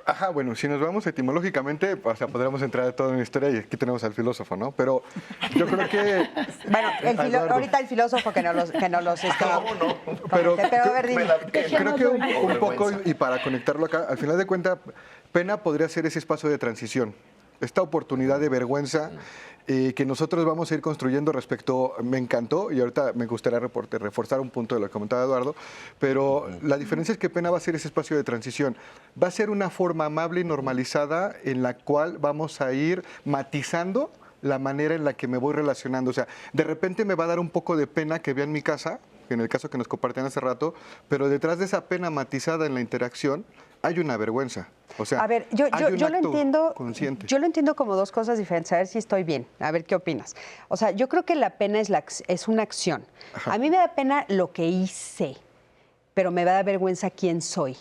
Ajá, bueno, si nos vamos etimológicamente, o sea, podríamos entrar a toda una historia y aquí tenemos al filósofo, ¿no? Pero yo creo que... Bueno, Eduardo. ahorita el filósofo que nos los... Pero a ver, dime. creo que un poco, y para conectarlo acá, al final de cuentas, pena podría ser ese espacio de transición, esta oportunidad de vergüenza que nosotros vamos a ir construyendo respecto, me encantó, y ahorita me gustaría reforzar un punto de lo que comentaba Eduardo, pero la diferencia es que pena va a ser ese espacio de transición, va a ser una forma amable y normalizada en la cual vamos a ir matizando la manera en la que me voy relacionando. O sea, de repente me va a dar un poco de pena que vean mi casa, en el caso que nos compartían hace rato, pero detrás de esa pena matizada en la interacción hay una vergüenza. O sea, A ver, yo hay un lo acto entiendo. consciente. Yo lo entiendo como dos cosas diferentes. A ver si estoy bien. A ver qué opinas. O sea, yo creo que la pena es una acción. A mí me da pena lo que hice, pero me va a dar vergüenza quién soy.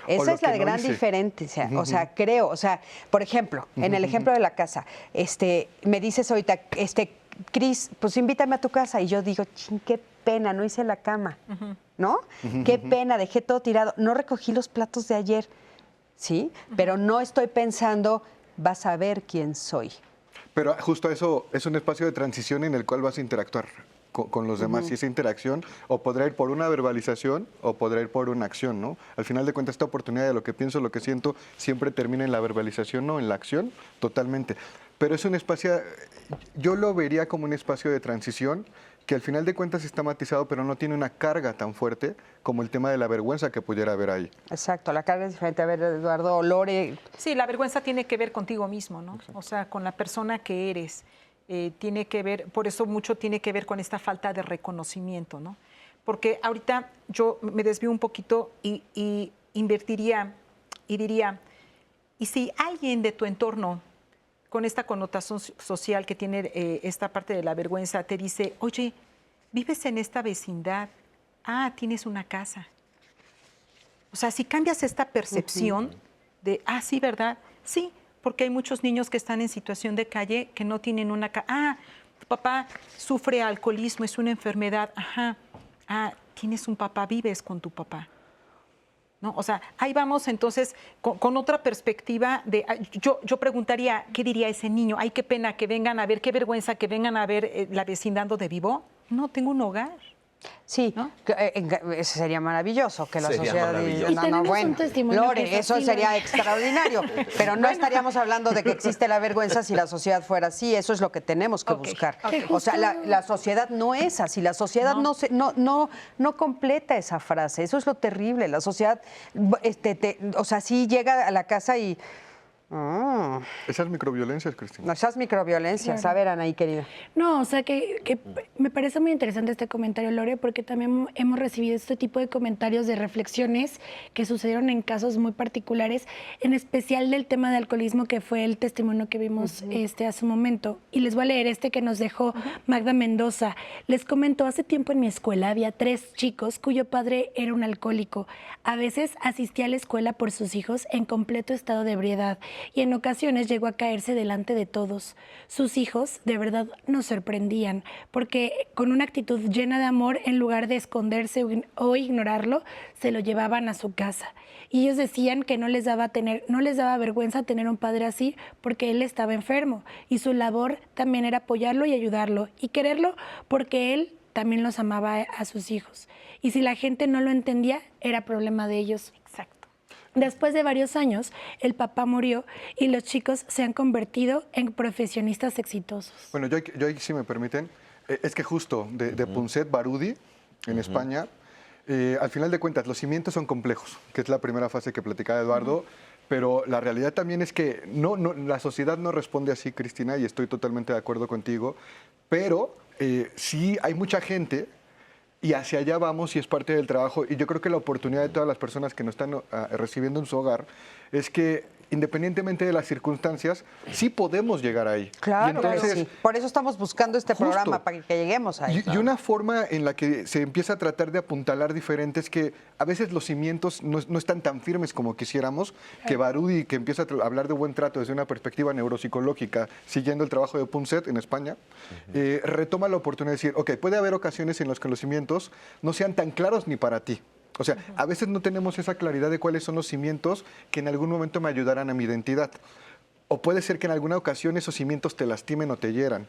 Esa lo es la que no gran hice. diferencia. O sea, creo, o sea, por ejemplo, en el ejemplo de la casa, me dices ahorita, Cris, pues invítame a tu casa. Y yo digo, ching, qué pena, no hice la cama, ¿no? Qué pena, dejé todo tirado. No recogí los platos de ayer, ¿sí? Pero no estoy pensando, vas a ver quién soy. Pero justo eso es un espacio de transición en el cual vas a interactuar con los demás. Y esa interacción o podrá ir por una verbalización o podrá ir por una acción, ¿no? Al final de cuentas, esta oportunidad de lo que pienso, lo que siento, siempre termina en la verbalización, ¿no? En la acción, totalmente. Pero es un espacio, yo lo vería como un espacio de transición que al final de cuentas está matizado, pero no tiene una carga tan fuerte como el tema de la vergüenza que pudiera haber ahí. Exacto, la carga es diferente. A ver, Eduardo, Lore. Sí, la vergüenza tiene que ver contigo mismo, ¿no? O sea, con la persona que eres. Tiene que ver, por eso mucho tiene que ver con esta falta de reconocimiento, ¿no? Porque ahorita yo me desvío un poquito y invertiría y diría, ¿y si alguien de tu entorno con esta connotación social que tiene esta parte de la vergüenza te dice, oye, vives en esta vecindad, tienes una casa? O sea, si cambias esta percepción de, sí, ¿verdad? Sí, porque hay muchos niños que están en situación de calle que no tienen una casa. Tu papá sufre alcoholismo, es una enfermedad. Tienes un papá, vives con tu papá. ¿No? O sea, ahí vamos entonces con otra perspectiva de, yo preguntaría, ¿qué diría ese niño? Ay, qué pena que vengan a ver, qué vergüenza que vengan a ver la vecindad donde vivo. No, tengo un hogar. Sí, ¿no? Eso sería maravilloso que la Sería sociedad... maravilloso. Y tenemos un testimonio que Lore, es eso así, sería Lore. extraordinario, pero no estaríamos hablando de que existe la vergüenza si la sociedad fuera así, eso es lo que tenemos que buscar. O sea, la sociedad no es así, la sociedad no completa esa frase, eso es lo terrible, la sociedad, o sea, sí llega a la casa y... Esas microviolencias, Cristina. Esas microviolencias, Claro. a ver, Anaí, querida. No, o sea que me parece muy interesante este comentario, Lore, porque también hemos recibido este tipo de comentarios de reflexiones que sucedieron en casos muy particulares, en especial del tema de alcoholismo, que fue el testimonio que vimos hace un momento. Y les voy a leer este que nos dejó Magda Mendoza. Les comento, hace tiempo en mi escuela había 3 chicos cuyo padre era un alcohólico. A veces asistía a la escuela por sus hijos en completo estado de ebriedad y en ocasiones llegó a caerse delante de todos. Sus hijos de verdad nos sorprendían porque con una actitud llena de amor, en lugar de esconderse o ignorarlo, se lo llevaban a su casa. Y ellos decían que no les daba vergüenza tener un padre así porque él estaba enfermo y su labor también era apoyarlo y ayudarlo y quererlo porque él también los amaba a sus hijos. Y si la gente no lo entendía, era problema de ellos. Exacto. Después de varios años, el papá murió y los chicos se han convertido en profesionistas exitosos. Bueno, yo ahí, si me permiten, es que justo de Punset Barudi, en España, al final de cuentas, los cimientos son complejos, que es la primera fase que platicaba Eduardo, pero la realidad también es que la sociedad no responde así, Cristina, y estoy totalmente de acuerdo contigo, pero sí hay mucha gente Y hacia allá vamos y es parte del trabajo. Y yo creo que la oportunidad de todas las personas que nos están recibiendo en su hogar es que, independientemente de las circunstancias, sí podemos llegar ahí. Claro, Y entonces, sí. Por eso estamos buscando este justo. programa, para que lleguemos ahí. Y una forma en la que se empieza a tratar de apuntalar diferente es que a veces los cimientos no están tan firmes como quisiéramos, que Barudi, que empieza a hablar de buen trato desde una perspectiva neuropsicológica, siguiendo el trabajo de Punset en España, retoma la oportunidad de decir, ok, puede haber ocasiones en las que los cimientos no sean tan claros ni para ti. O sea, a veces no tenemos esa claridad de cuáles son los cimientos que en algún momento me ayudarán a mi identidad. O puede ser que en alguna ocasión esos cimientos te lastimen o te hieran.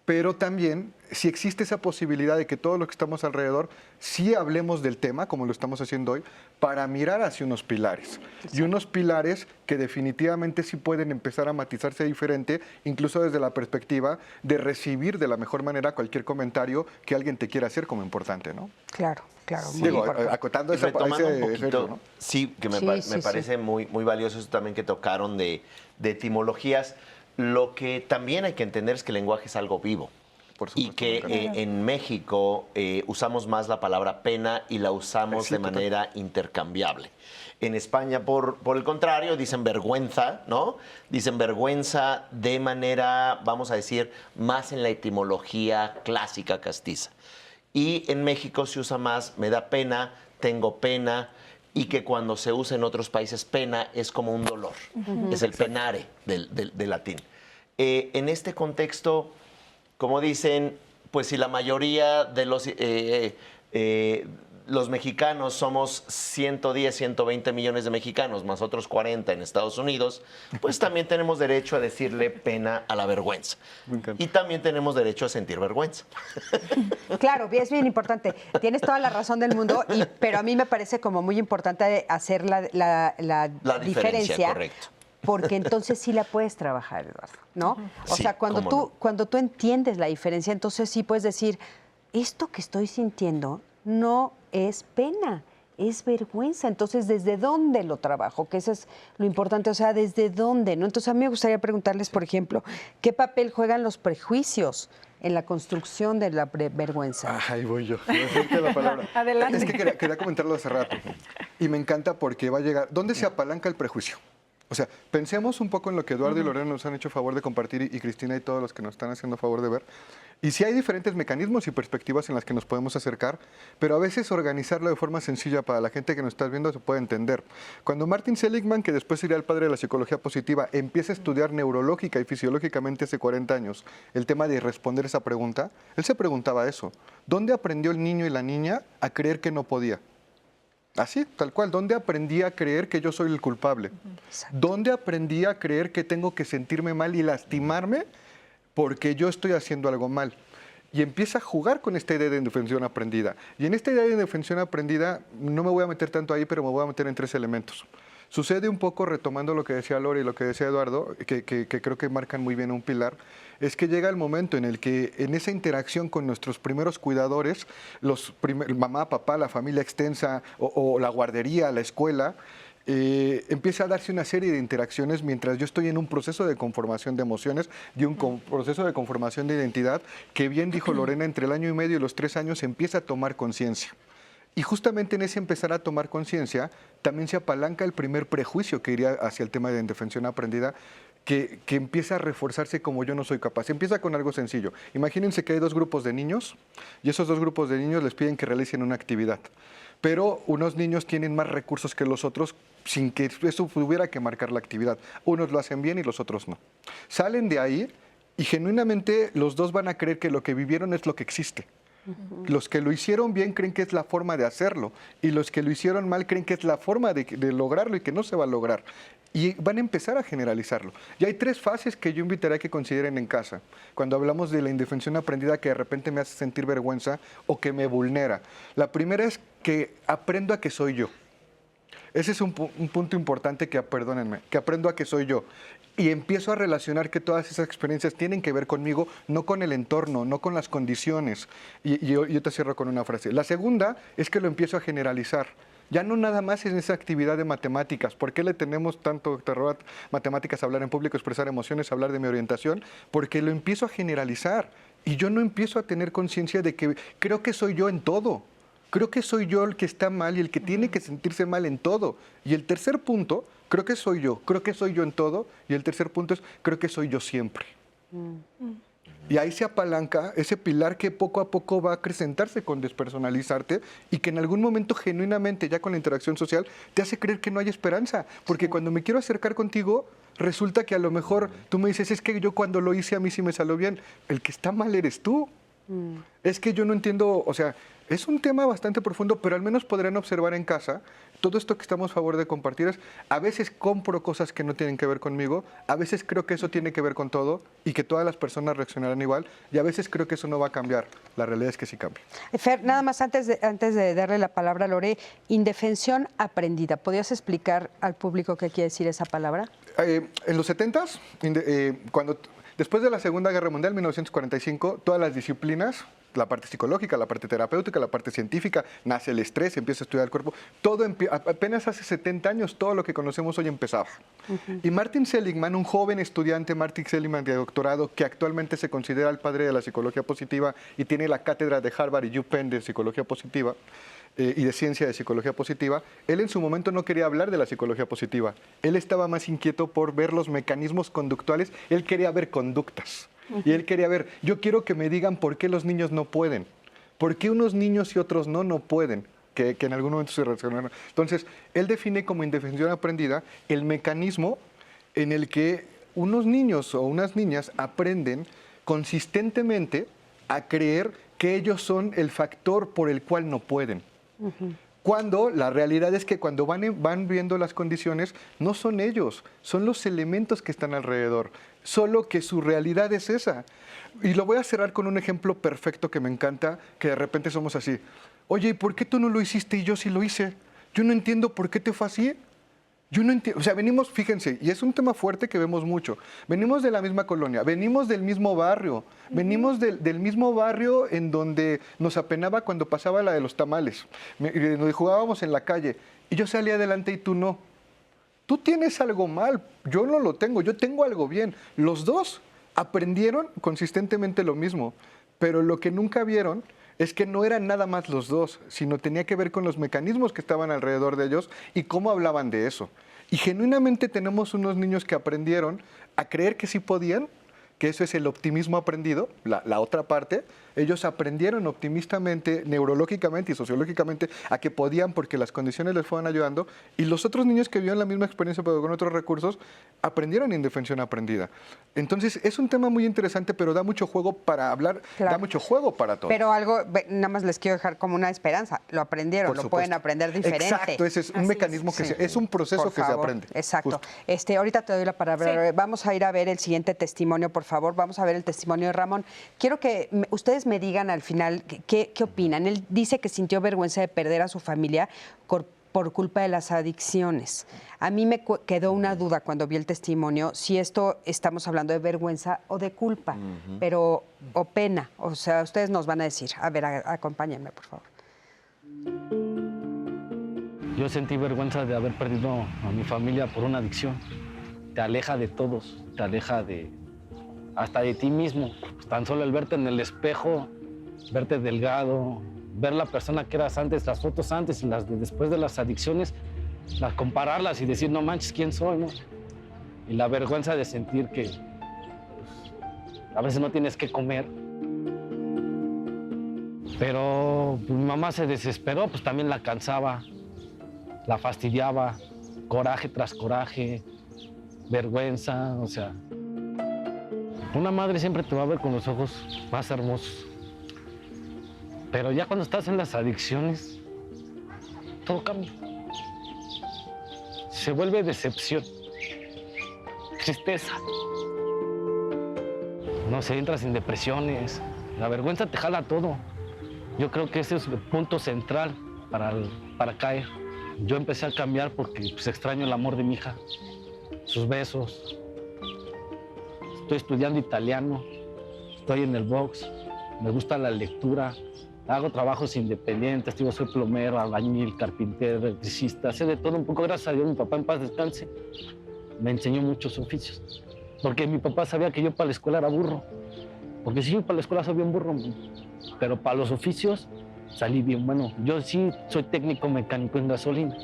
Pero también, si existe esa posibilidad de que todo lo que estamos alrededor, sí hablemos del tema, como lo estamos haciendo hoy, para mirar hacia unos pilares. Y unos pilares que definitivamente sí pueden empezar a matizarse diferente, incluso desde la perspectiva de recibir de la mejor manera cualquier comentario que alguien te quiera hacer como importante, ¿no? Claro, claro. Sí, muy digo, importante. acotando Y esa retomando un ese poquito, efecto, ¿no? sí, que me, Sí, me sí, parece muy, muy valioso eso también que tocaron de etimologías. Lo que también hay que entender es que el lenguaje es algo vivo. Por Y supuesto, que me encanta. en México usamos más la palabra pena y la usamos Sí, de total. manera intercambiable. En España, por el contrario, dicen vergüenza, ¿no? Dicen vergüenza de manera, vamos a decir, más en la etimología clásica castiza. Y en México se usa más me da pena, tengo pena, y que cuando se usa en otros países pena es como un dolor. Es el penare del latín. En este contexto, como dicen, pues si la mayoría de los mexicanos somos 110, 120 millones de mexicanos, más otros 40 en Estados Unidos, pues también tenemos derecho a decirle pena a la vergüenza. Me encanta. Y también tenemos derecho a sentir vergüenza. Claro, es bien importante. Tienes toda la razón del mundo, pero a mí me parece como muy importante hacer la La diferencia, correcto. Porque entonces sí la puedes trabajar, Eduardo, ¿no? O Sí, sea, cómo no. cuando tú entiendes la diferencia, entonces sí puedes decir, esto que estoy sintiendo no es pena, es vergüenza. Entonces, ¿desde dónde lo trabajo? Que eso es lo importante, o sea, ¿desde dónde? ¿No? Entonces, a mí me gustaría preguntarles, por ejemplo, ¿qué papel juegan los prejuicios en la construcción de la vergüenza? Ahí voy yo. Me acerqué la palabra. Adelante. Es que quería comentarlo hace rato. Y me encanta porque va a llegar. ¿Dónde se apalanca el prejuicio? O sea, pensemos un poco en lo que Eduardo y Lorena nos han hecho favor de compartir y Cristina y todos los que nos están haciendo favor de ver. Y sí hay diferentes mecanismos y perspectivas en las que nos podemos acercar, pero a veces organizarlo de forma sencilla para la gente que nos está viendo se puede entender. Cuando Martin Seligman, que después sería el padre de la psicología positiva, empieza a estudiar neurológica y fisiológicamente hace 40 años el tema de responder esa pregunta, él se preguntaba eso. ¿Dónde aprendió el niño y la niña a creer que no podía? Así, tal cual. ¿Dónde aprendí a creer que yo soy el culpable? Exacto. ¿Dónde aprendí a creer que tengo que sentirme mal y lastimarme porque yo estoy haciendo algo mal? Y empieza a jugar con esta idea de indefensión aprendida. Y en esta idea de indefensión aprendida, no me voy a meter tanto ahí, pero me voy a meter en 3 elementos. Sucede un poco, retomando lo que decía Lore y lo que decía Eduardo, que creo que marcan muy bien un pilar, es que llega el momento en el que en esa interacción con nuestros primeros cuidadores, mamá, papá, la familia extensa o la guardería, la escuela, empieza a darse una serie de interacciones mientras yo estoy en un proceso de conformación de emociones y un proceso de conformación de identidad que, bien dijo Lorena, entre el año y medio y los 3 años empieza a tomar conciencia. Y justamente en ese empezar a tomar conciencia, también se apalanca el primer prejuicio que iría hacia el tema de indefensión aprendida, que empieza a reforzarse como yo no soy capaz. Empieza con algo sencillo. Imagínense que hay 2 grupos de niños y esos 2 grupos de niños les piden que realicen una actividad. Pero unos niños tienen más recursos que los otros sin que eso tuviera que marcar la actividad. Unos lo hacen bien y los otros no. Salen de ahí y genuinamente los 2 van a creer que lo que vivieron es lo que existe. Los que lo hicieron bien creen que es la forma de hacerlo y los que lo hicieron mal creen que es la forma de lograrlo y que no se va a lograr. Y van a empezar a generalizarlo. Y hay 3 fases que yo invitaría a que consideren en casa. Cuando hablamos de la indefensión aprendida que de repente me hace sentir vergüenza o que me vulnera. La primera es que aprendo a que soy yo. Ese es un punto importante que aprendo a que soy yo. Y empiezo a relacionar que todas esas experiencias tienen que ver conmigo, no con el entorno, no con las condiciones. Y yo te cierro con una frase. La segunda es que lo empiezo a generalizar. Ya no nada más en esa actividad de matemáticas. ¿Por qué le tenemos tanto terror a matemáticas, hablar en público, expresar emociones, hablar de mi orientación? Porque lo empiezo a generalizar. y yo no empiezo a tener conciencia de que creo que soy yo en todo. Creo que soy yo el que está mal y el que tiene que sentirse mal en todo. Y el tercer punto, creo que soy yo en todo. Y el tercer punto es, creo que soy yo siempre. Y ahí se apalanca ese pilar que poco a poco va a acrecentarse con despersonalizarte y que en algún momento genuinamente, ya con la interacción social, te hace creer que no hay esperanza. Porque cuando me quiero acercar contigo, resulta que a lo mejor tú me dices, es que yo cuando lo hice a mí sí me salió bien. El que está mal eres tú. Es que yo no entiendo, o sea, es un tema bastante profundo, pero al menos podrán observar en casa, todo esto que estamos a favor de compartir es, a veces compro cosas que no tienen que ver conmigo, a veces creo que eso tiene que ver con todo y que todas las personas reaccionarán igual, y a veces creo que eso no va a cambiar. La realidad es que sí cambia. Fer, nada más antes de darle la palabra a Lore, indefensión aprendida. ¿Podrías explicar al público qué quiere decir esa palabra? En los 70s, después de la Segunda Guerra Mundial, 1945, todas las disciplinas, la parte psicológica, la parte terapéutica, la parte científica, nace el estrés, empieza a estudiar el cuerpo, todo apenas hace 70 años todo lo que conocemos hoy empezaba. Y Martin Seligman, un joven estudiante, Martin Seligman de doctorado, que actualmente se considera el padre de la psicología positiva y tiene la cátedra de Harvard y UPenn de psicología positiva, y de ciencia de psicología positiva, él en su momento no quería hablar de la psicología positiva. Él estaba más inquieto por ver los mecanismos conductuales, él quería ver conductas. Y él quería ver, yo quiero que me digan por qué los niños no pueden, por qué unos niños y otros no pueden, que en algún momento se reaccionaron. Entonces, él define como indefensión aprendida el mecanismo en el que unos niños o unas niñas aprenden consistentemente a creer que ellos son el factor por el cual no pueden. Cuando la realidad es que cuando van viendo las condiciones, no son ellos, son los elementos que están alrededor, solo que su realidad es esa. Y lo voy a cerrar con un ejemplo perfecto que me encanta, que de repente somos así. Oye, ¿y por qué tú no lo hiciste y yo sí lo hice? Yo no entiendo por qué te fue así. Yo no entiendo, o sea, venimos, fíjense, y es un tema fuerte que vemos mucho, venimos de la misma colonia, venimos del mismo barrio, venimos del mismo barrio en donde nos apenaba cuando pasaba la de los tamales, donde jugábamos en la calle, y yo salí adelante y tú no. Tú tienes algo mal, yo no lo tengo, yo tengo algo bien. Los dos aprendieron consistentemente lo mismo, pero lo que nunca vieron es que no eran nada más los dos, sino tenía que ver con los mecanismos que estaban alrededor de ellos y cómo hablaban de eso. Y genuinamente tenemos unos niños que aprendieron a creer que sí podían, que eso es el optimismo aprendido, la otra parte. Ellos aprendieron optimistamente, neurológicamente y sociológicamente a que podían porque las condiciones les fueron ayudando, y los otros niños que vieron la misma experiencia pero con otros recursos aprendieron indefensión aprendida. Entonces es un tema muy interesante, pero da mucho juego para hablar, da mucho juego para todo. Pero algo, nada más les quiero dejar como una esperanza, lo aprendieron, Por lo supuesto. pueden aprender diferente. Exacto, ese es un mecanismo que es un proceso Por que se favor. aprende. Exacto. Justo. Ahorita te doy la palabra. Sí. Vamos a ir a ver el siguiente testimonio, por favor. Vamos a ver el testimonio de Ramón. Quiero que ustedes me digan al final qué opinan. Él dice que sintió vergüenza de perder a su familia por culpa de las adicciones. A mí me quedó una duda cuando vi el testimonio, si esto estamos hablando de vergüenza o de culpa, pero o pena. O sea, ustedes nos van a decir. A ver, acompáñenme, por favor. Yo sentí vergüenza de haber perdido a mi familia por una adicción. Te aleja de todos, te aleja hasta de ti mismo. Tan solo el verte en el espejo, verte delgado, ver la persona que eras antes, las fotos antes y las de después de las adicciones, compararlas y decir, no manches, ¿quién soy? ¿No? Y la vergüenza de sentir que pues, a veces no tienes que comer. Pero pues, mi mamá se desesperó, pues también la cansaba, la fastidiaba, coraje tras coraje, vergüenza, o sea. Una madre siempre te va a ver con los ojos más hermosos. Pero ya cuando estás en las adicciones, todo cambia. Se vuelve decepción, tristeza. No sé, entras en depresiones. La vergüenza te jala todo. Yo creo que ese es el punto central para caer. Yo empecé a cambiar porque pues, extraño el amor de mi hija, sus besos. Estoy estudiando italiano, estoy en el box, me gusta la lectura, hago trabajos independientes, soy plomero, albañil, carpintero, electricista, sé de todo un poco, gracias a Dios, mi papá en paz descanse, me enseñó muchos oficios, porque mi papá sabía que yo para la escuela era burro, Porque sí, para la escuela soy bien burro, pero para los oficios salí bien bueno. Yo sí soy técnico mecánico en gasolina.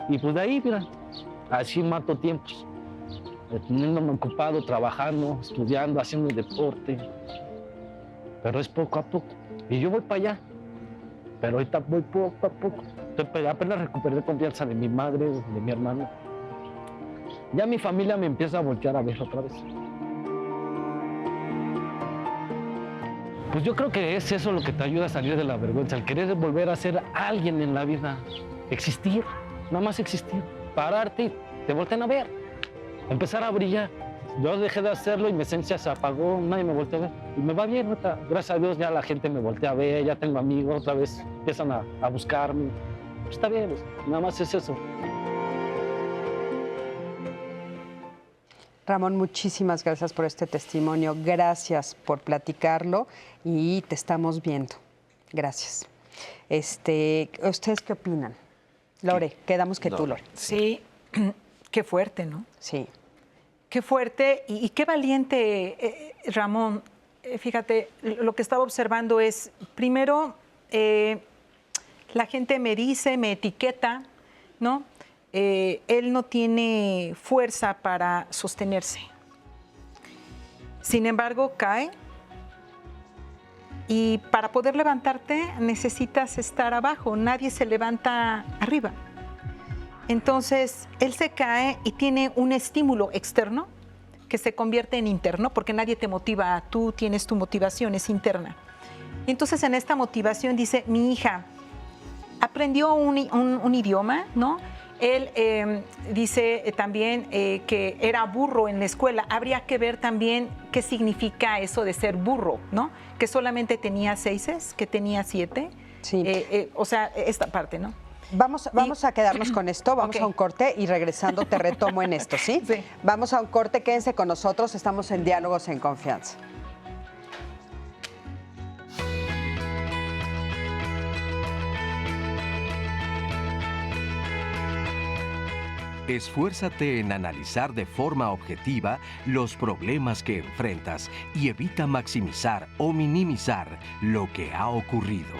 Y pues de ahí, mira, así mato tiempos. Teniéndome ocupado, trabajando, estudiando, haciendo deporte. Pero es poco a poco. Y yo voy para allá. Pero ahorita voy poco a poco. Apenas recuperé confianza de mi madre, de mi hermano. Ya mi familia me empieza a voltear a ver otra vez. Pues yo creo que es eso lo que te ayuda a salir de la vergüenza, el querer volver a ser alguien en la vida. Existir, nada más existir. Pararte y te voltean a ver. Empezar a brillar. Yo dejé de hacerlo y mi esencia se apagó, nadie me volteó a ver. Y me va bien, otra. Gracias a Dios ya la gente me voltea a ver, ya tengo amigos, otra vez empiezan a buscarme. Pues está bien, nada más es eso. Ramón, muchísimas gracias por este testimonio, gracias por platicarlo y te estamos viendo. Gracias. ¿Ustedes qué opinan? Lore, quedamos que tú, Lore. Sí, qué fuerte, ¿no? Sí. Qué fuerte y qué valiente, Ramón. Fíjate, lo que estaba observando es, primero, la gente me dice, me etiqueta, ¿no? Él no tiene fuerza para sostenerse. Sin embargo, cae y para poder levantarte necesitas estar abajo. Nadie se levanta arriba. Entonces, él se cae y tiene un estímulo externo que se convierte en interno porque nadie te motiva, tú tienes tu motivación, es interna. Y entonces, en esta motivación dice, mi hija aprendió un idioma, ¿no? Él dice también que era burro en la escuela. Habría que ver también qué significa eso de ser burro, ¿no? Que solamente tenía 6, que tenía 7. Sí. O sea, esta parte, ¿no? Vamos a quedarnos con esto, vamos Okay. a un corte y regresando te retomo en esto, ¿sí? Sí. Vamos a un corte, quédense con nosotros, estamos en Diálogos en Confianza. Esfuérzate en analizar de forma objetiva los problemas que enfrentas y evita maximizar o minimizar lo que ha ocurrido.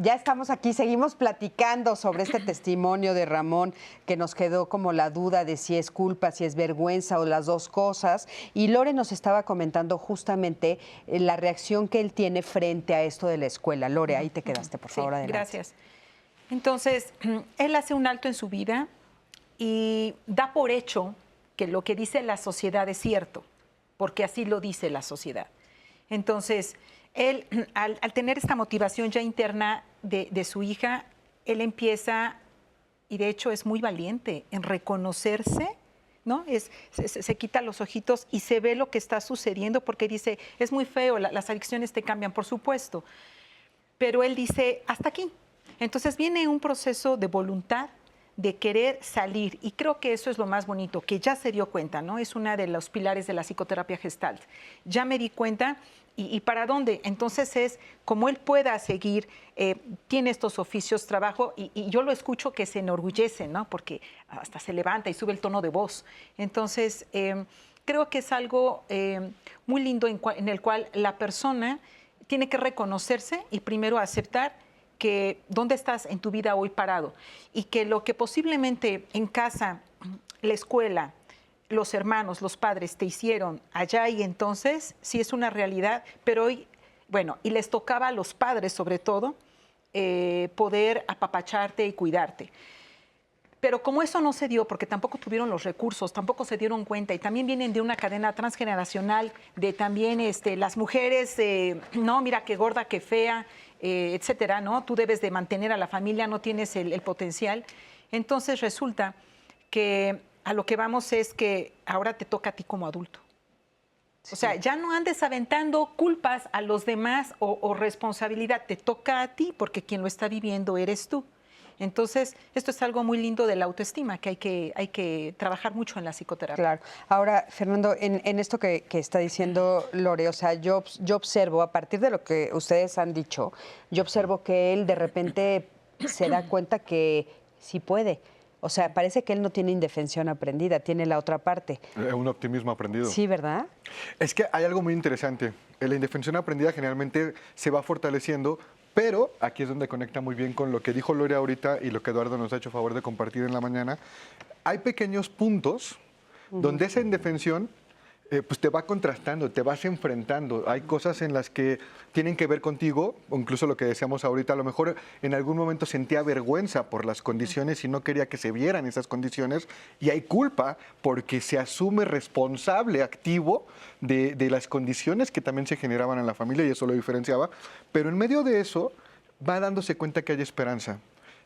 Ya estamos aquí, seguimos platicando sobre este testimonio de Ramón, que nos quedó como la duda de si es culpa, si es vergüenza o las dos cosas. Y Lore nos estaba comentando justamente la reacción que él tiene frente a esto de la escuela. Lore, ahí te quedaste, por favor, adelante. Gracias. Entonces, él hace un alto en su vida y da por hecho que lo que dice la sociedad es cierto, porque así lo dice la sociedad. Entonces, él, al tener esta motivación ya interna de su hija, él empieza, y de hecho es muy valiente, en reconocerse, ¿no? Se quita los ojitos y se ve lo que está sucediendo porque dice, es muy feo, las adicciones te cambian, por supuesto. Pero él dice, hasta aquí. Entonces viene un proceso de voluntad, de querer salir. Y creo que eso es lo más bonito, que ya se dio cuenta, ¿no? Es uno de los pilares de la psicoterapia Gestalt. Ya me di cuenta. ¿Y para dónde? Entonces es como él pueda seguir, tiene estos oficios, trabajo, y yo lo escucho que se enorgullece, ¿no? Porque hasta se levanta y sube el tono de voz. Entonces, creo que es algo muy lindo en el cual la persona tiene que reconocerse y primero aceptar que dónde estás en tu vida hoy parado y que lo que posiblemente en casa, la escuela, los hermanos, los padres te hicieron allá y entonces sí es una realidad, pero hoy, bueno, y les tocaba a los padres sobre todo poder apapacharte y cuidarte. Pero como eso no se dio, porque tampoco tuvieron los recursos, tampoco se dieron cuenta, y también vienen de una cadena transgeneracional de también las mujeres, no, mira qué gorda, qué fea, etcétera, ¿no? Tú debes de mantener a la familia, no tienes el potencial. Entonces resulta que a lo que vamos es que ahora te toca a ti como adulto. Sí. O sea, ya no andes aventando culpas a los demás o responsabilidad, te toca a ti porque quien lo está viviendo eres tú. Entonces, esto es algo muy lindo de la autoestima, que hay que trabajar mucho en la psicoterapia. Claro. Ahora, Fernando, en esto que está diciendo Lore, o sea, yo observo, a partir de lo que ustedes han dicho, yo observo que él de repente se da cuenta que sí puede, O sea, parece que él no tiene indefensión aprendida, tiene la otra parte. Un optimismo aprendido. Sí, ¿verdad? Es que hay algo muy interesante. La indefensión aprendida generalmente se va fortaleciendo, pero aquí es donde conecta muy bien con lo que dijo Lore ahorita y lo que Eduardo nos ha hecho favor de compartir en la mañana. Hay pequeños puntos donde esa indefensión pues te va contrastando, te vas enfrentando. Hay cosas en las que tienen que ver contigo, o incluso lo que decíamos ahorita, a lo mejor en algún momento sentía vergüenza por las condiciones y no quería que se vieran esas condiciones, y hay culpa porque se asume responsable, activo de las condiciones que también se generaban en la familia, y eso lo diferenciaba, pero en medio de eso va dándose cuenta que hay esperanza.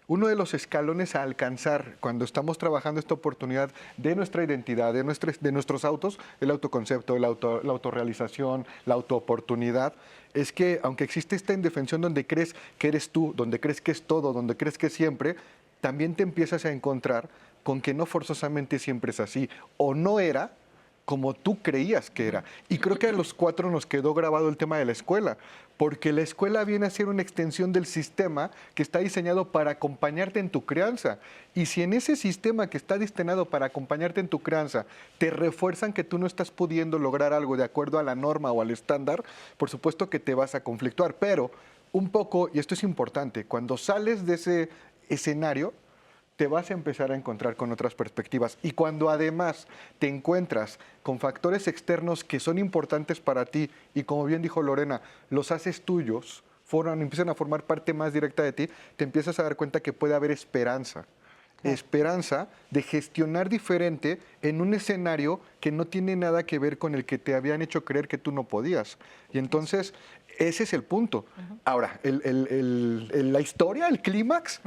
Uno de los escalones a alcanzar cuando estamos trabajando esta oportunidad de nuestra identidad, de nuestros autos, el autoconcepto, la autorrealización, la autooportunidad, es que aunque existe esta indefensión donde crees que eres tú, donde crees que es todo, donde crees que es siempre, también te empiezas a encontrar con que no forzosamente siempre es así, o no era como tú creías que era. Y creo que a los 4 nos quedó grabado el tema de la escuela, porque la escuela viene a ser una extensión del sistema que está diseñado para acompañarte en tu crianza. Y si en ese sistema que está diseñado para acompañarte en tu crianza te refuerzan que tú no estás pudiendo lograr algo de acuerdo a la norma o al estándar, por supuesto que te vas a conflictuar. Pero un poco, y esto es importante, cuando sales de ese escenario, te vas a empezar a encontrar con otras perspectivas. Y cuando además te encuentras con factores externos que son importantes para ti y, como bien dijo Lorena, los haces tuyos, empiezan a formar parte más directa de ti, te empiezas a dar cuenta que puede haber esperanza. Esperanza de gestionar diferente en un escenario que no tiene nada que ver con el que te habían hecho creer que tú no podías. Y entonces, ese es el punto. Ahora, la historia, el clímax,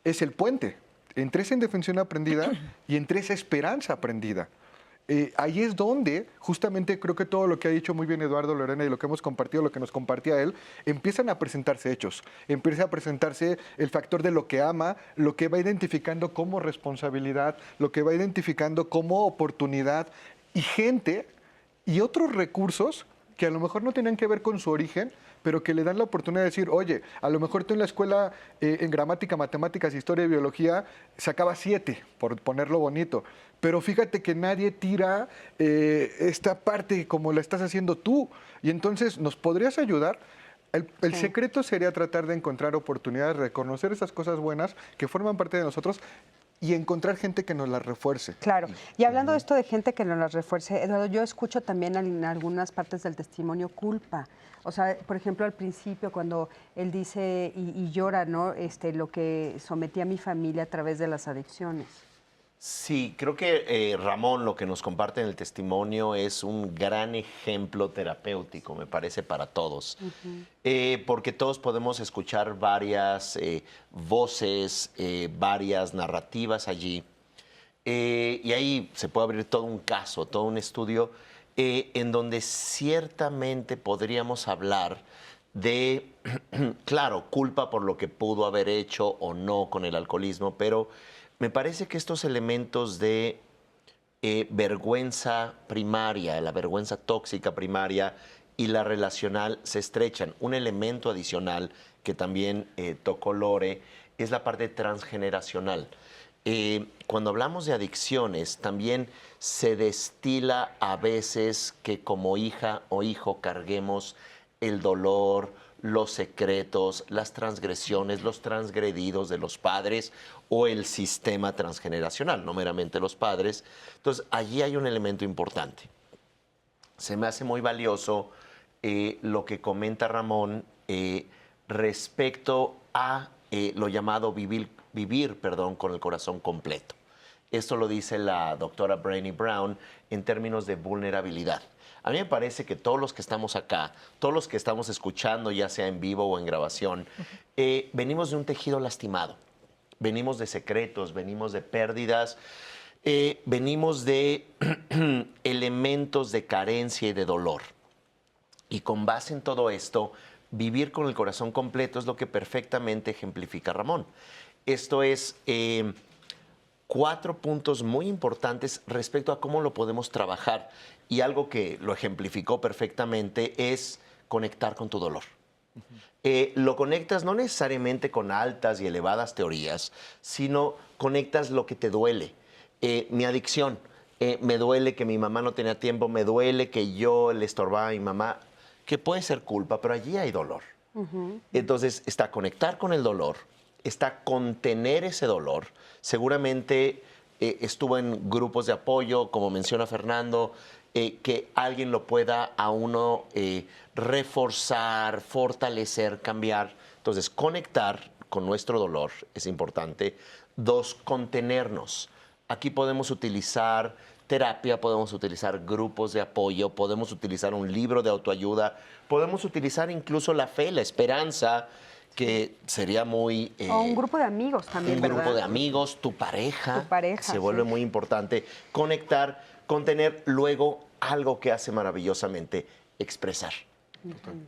es el puente entre esa indefensión aprendida y entre esa esperanza aprendida. Ahí es donde, justamente, creo que todo lo que ha dicho muy bien Eduardo, Lorena, y lo que hemos compartido, lo que nos compartía él, empiezan a presentarse hechos. Empieza a presentarse el factor de lo que ama, lo que va identificando como responsabilidad, lo que va identificando como oportunidad, y gente y otros recursos que a lo mejor no tenían que ver con su origen, pero que le dan la oportunidad de decir, oye, a lo mejor tú en la escuela, en gramática, matemáticas, historia y biología, sacabas 7, por ponerlo bonito. Pero fíjate que nadie tira esta parte como la estás haciendo tú. Y entonces, ¿nos podrías ayudar? El secreto sería tratar de encontrar oportunidades, reconocer esas cosas buenas que forman parte de nosotros y encontrar gente que nos las refuerce. Claro. Y hablando de esto de gente que nos las refuerce, Eduardo, yo escucho también en algunas partes del testimonio culpa. O sea, por ejemplo, al principio cuando él dice y llora, ¿no? Lo que sometí a mi familia a través de las adicciones. Sí, creo que Ramón lo que nos comparte en el testimonio es un gran ejemplo terapéutico, me parece, para todos. Porque todos podemos escuchar varias voces, varias narrativas allí. Y ahí se puede abrir todo un caso, todo un estudio en donde ciertamente podríamos hablar de, claro, culpa por lo que pudo haber hecho o no con el alcoholismo, pero me parece que estos elementos de vergüenza primaria, la vergüenza tóxica primaria y la relacional se estrechan. Un elemento adicional que también tocó Lore es la parte transgeneracional. Cuando hablamos de adicciones, también se destila a veces que como hija o hijo carguemos el dolor, los secretos, las transgresiones, los transgredidos de los padres o el sistema transgeneracional, no meramente los padres. Entonces, allí hay un elemento importante. Se me hace muy valioso lo que comenta Ramón respecto a lo llamado vivir con el corazón completo. Esto lo dice la doctora Brené Brown en términos de vulnerabilidad. A mí me parece que todos los que estamos acá, todos los que estamos escuchando, ya sea en vivo o en grabación, venimos de un tejido lastimado, venimos de secretos, venimos de pérdidas, venimos de elementos de carencia y de dolor. Y con base en todo esto, vivir con el corazón completo es lo que perfectamente ejemplifica Ramón. Esto es 4 puntos muy importantes respecto a cómo lo podemos trabajar. Y algo que lo ejemplificó perfectamente es conectar con tu dolor. Lo conectas no necesariamente con altas y elevadas teorías, sino conectas lo que te duele. Mi adicción, me duele que mi mamá no tenía tiempo, me duele que yo le estorbaba a mi mamá, que puede ser culpa, pero allí hay dolor. Entonces, está conectar con el dolor, está contener ese dolor. Seguramente estuvo en grupos de apoyo, como menciona Fernando, que alguien lo pueda a uno reforzar, fortalecer, cambiar. Entonces, conectar con nuestro dolor es importante. 2, contenernos. Aquí podemos utilizar terapia, podemos utilizar grupos de apoyo, podemos utilizar un libro de autoayuda, podemos utilizar incluso la fe, la esperanza, que sería muy... o un grupo de amigos también, un ¿verdad? grupo de amigos, tu pareja. Tu pareja, se vuelve sí. muy importante. Conectar, contener, luego algo que hace maravillosamente, expresar.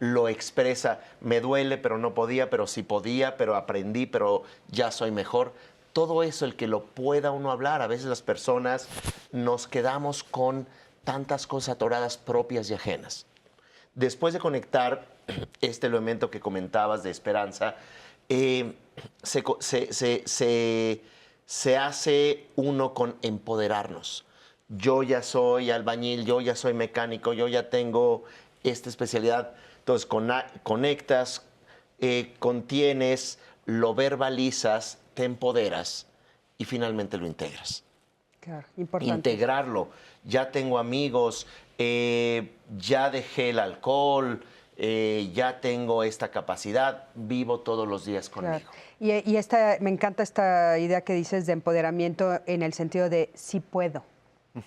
Lo expresa, me duele, pero no podía, pero sí podía, pero aprendí, pero ya soy mejor. Todo eso, el que lo pueda uno hablar. A veces las personas nos quedamos con tantas cosas atoradas propias y ajenas. Después de conectar este elemento que comentabas de esperanza, se hace uno con empoderarnos. Yo ya soy albañil, yo ya soy mecánico, yo ya tengo esta especialidad. Entonces conectas, contienes, lo verbalizas, te empoderas y finalmente lo integras. Claro, importante. Integrarlo. Ya tengo amigos, ya dejé el alcohol, ya tengo esta capacidad, vivo todos los días conmigo. Claro. Y me encanta esta idea que dices de empoderamiento en el sentido de sí puedo,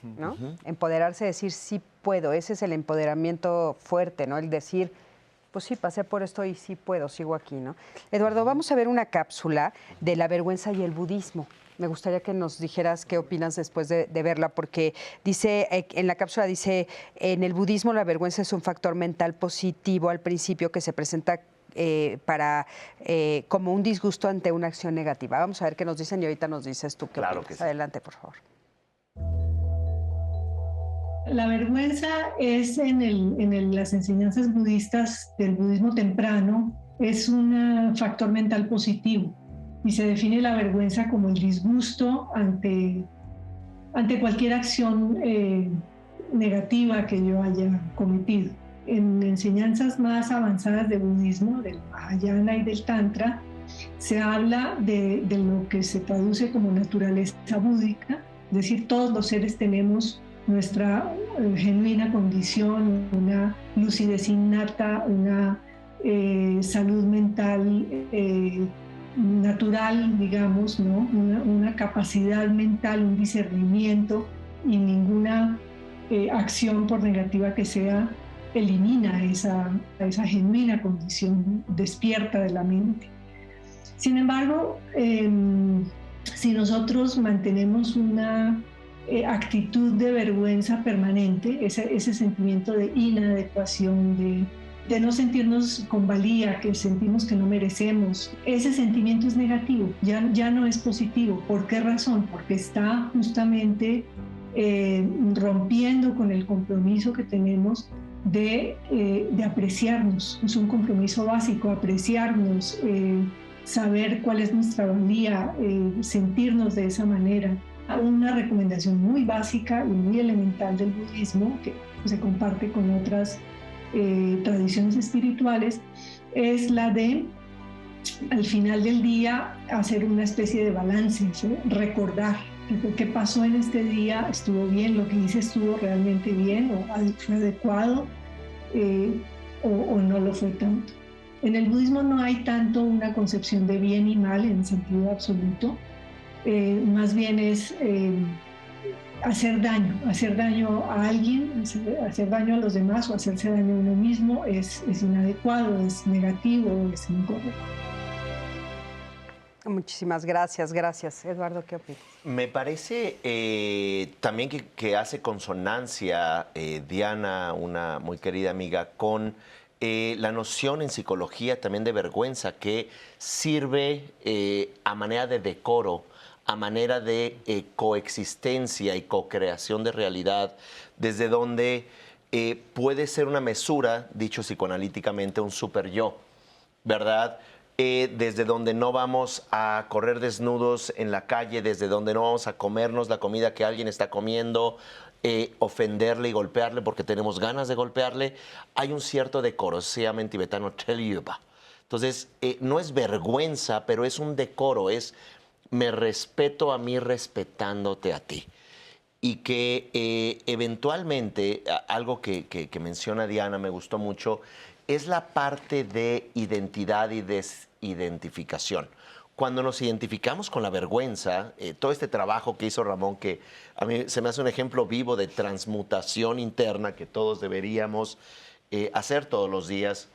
¿no? Empoderarse, decir sí puedo, ese es el empoderamiento fuerte, ¿no? El decir, pues sí, pasé por esto y sí puedo, sigo aquí, ¿no? Eduardo, vamos a ver una cápsula de la vergüenza y el budismo. Me gustaría que nos dijeras qué opinas después de verla, porque dice, en la cápsula dice, en el budismo la vergüenza es un factor mental positivo al principio que se presenta como un disgusto ante una acción negativa. Vamos a ver qué nos dicen y ahorita nos dices tú qué Claro opinas. que sí. Adelante, por favor. La vergüenza es en las enseñanzas budistas del budismo temprano, es un factor mental positivo y se define la vergüenza como el disgusto ante cualquier acción negativa que yo haya cometido. En enseñanzas más avanzadas de budismo, del Mahayana y del Tantra, se habla de lo que se traduce como naturaleza búdica, es decir, todos los seres tenemos nuestra genuina condición, una lucidez innata, una salud mental natural, digamos, ¿no? Una capacidad mental, un discernimiento, y ninguna acción, por negativa que sea, elimina esa genuina condición despierta de la mente. Sin embargo, si nosotros mantenemos una actitud de vergüenza permanente, ese sentimiento de inadecuación, de no sentirnos con valía, que sentimos que no merecemos, ese sentimiento es negativo, ya no es positivo. ¿Por qué razón? Porque está justamente rompiendo con el compromiso que tenemos de apreciarnos. Es un compromiso básico, apreciarnos, saber cuál es nuestra valía, sentirnos de esa manera. Una recomendación muy básica y muy elemental del budismo, que se comparte con otras tradiciones espirituales, es la de, al final del día, hacer una especie de balance, ¿sí? Recordar qué pasó en este día, estuvo bien, lo que hice estuvo realmente bien, o fue adecuado, o no lo fue tanto. En el budismo no hay tanto una concepción de bien y mal en sentido absoluto, más bien es hacer daño a alguien, hacer daño a los demás o hacerse daño a uno mismo es inadecuado, es negativo, es incorrecto. Muchísimas gracias. Eduardo, ¿qué opinas? Me parece también que hace consonancia, Diana, una muy querida amiga, con la noción en psicología también de vergüenza, que sirve a manera de decoro, a manera de coexistencia y co-creación de realidad, desde donde puede ser una mesura, dicho psicoanalíticamente, un super yo. ¿verdad? Desde donde no vamos a correr desnudos en la calle, desde donde no vamos a comernos la comida que alguien está comiendo, ofenderle y golpearle porque tenemos ganas de golpearle. Hay un cierto decoro, se llama en tibetano Trelyuba. Entonces, no es vergüenza, pero es un decoro, es me respeto a mí respetándote a ti. Y que eventualmente, algo que menciona Diana me gustó mucho, es la parte de identidad y desidentificación. Cuando nos identificamos con la vergüenza, todo este trabajo que hizo Ramón, que a mí se me hace un ejemplo vivo de transmutación interna que todos deberíamos hacer todos los días,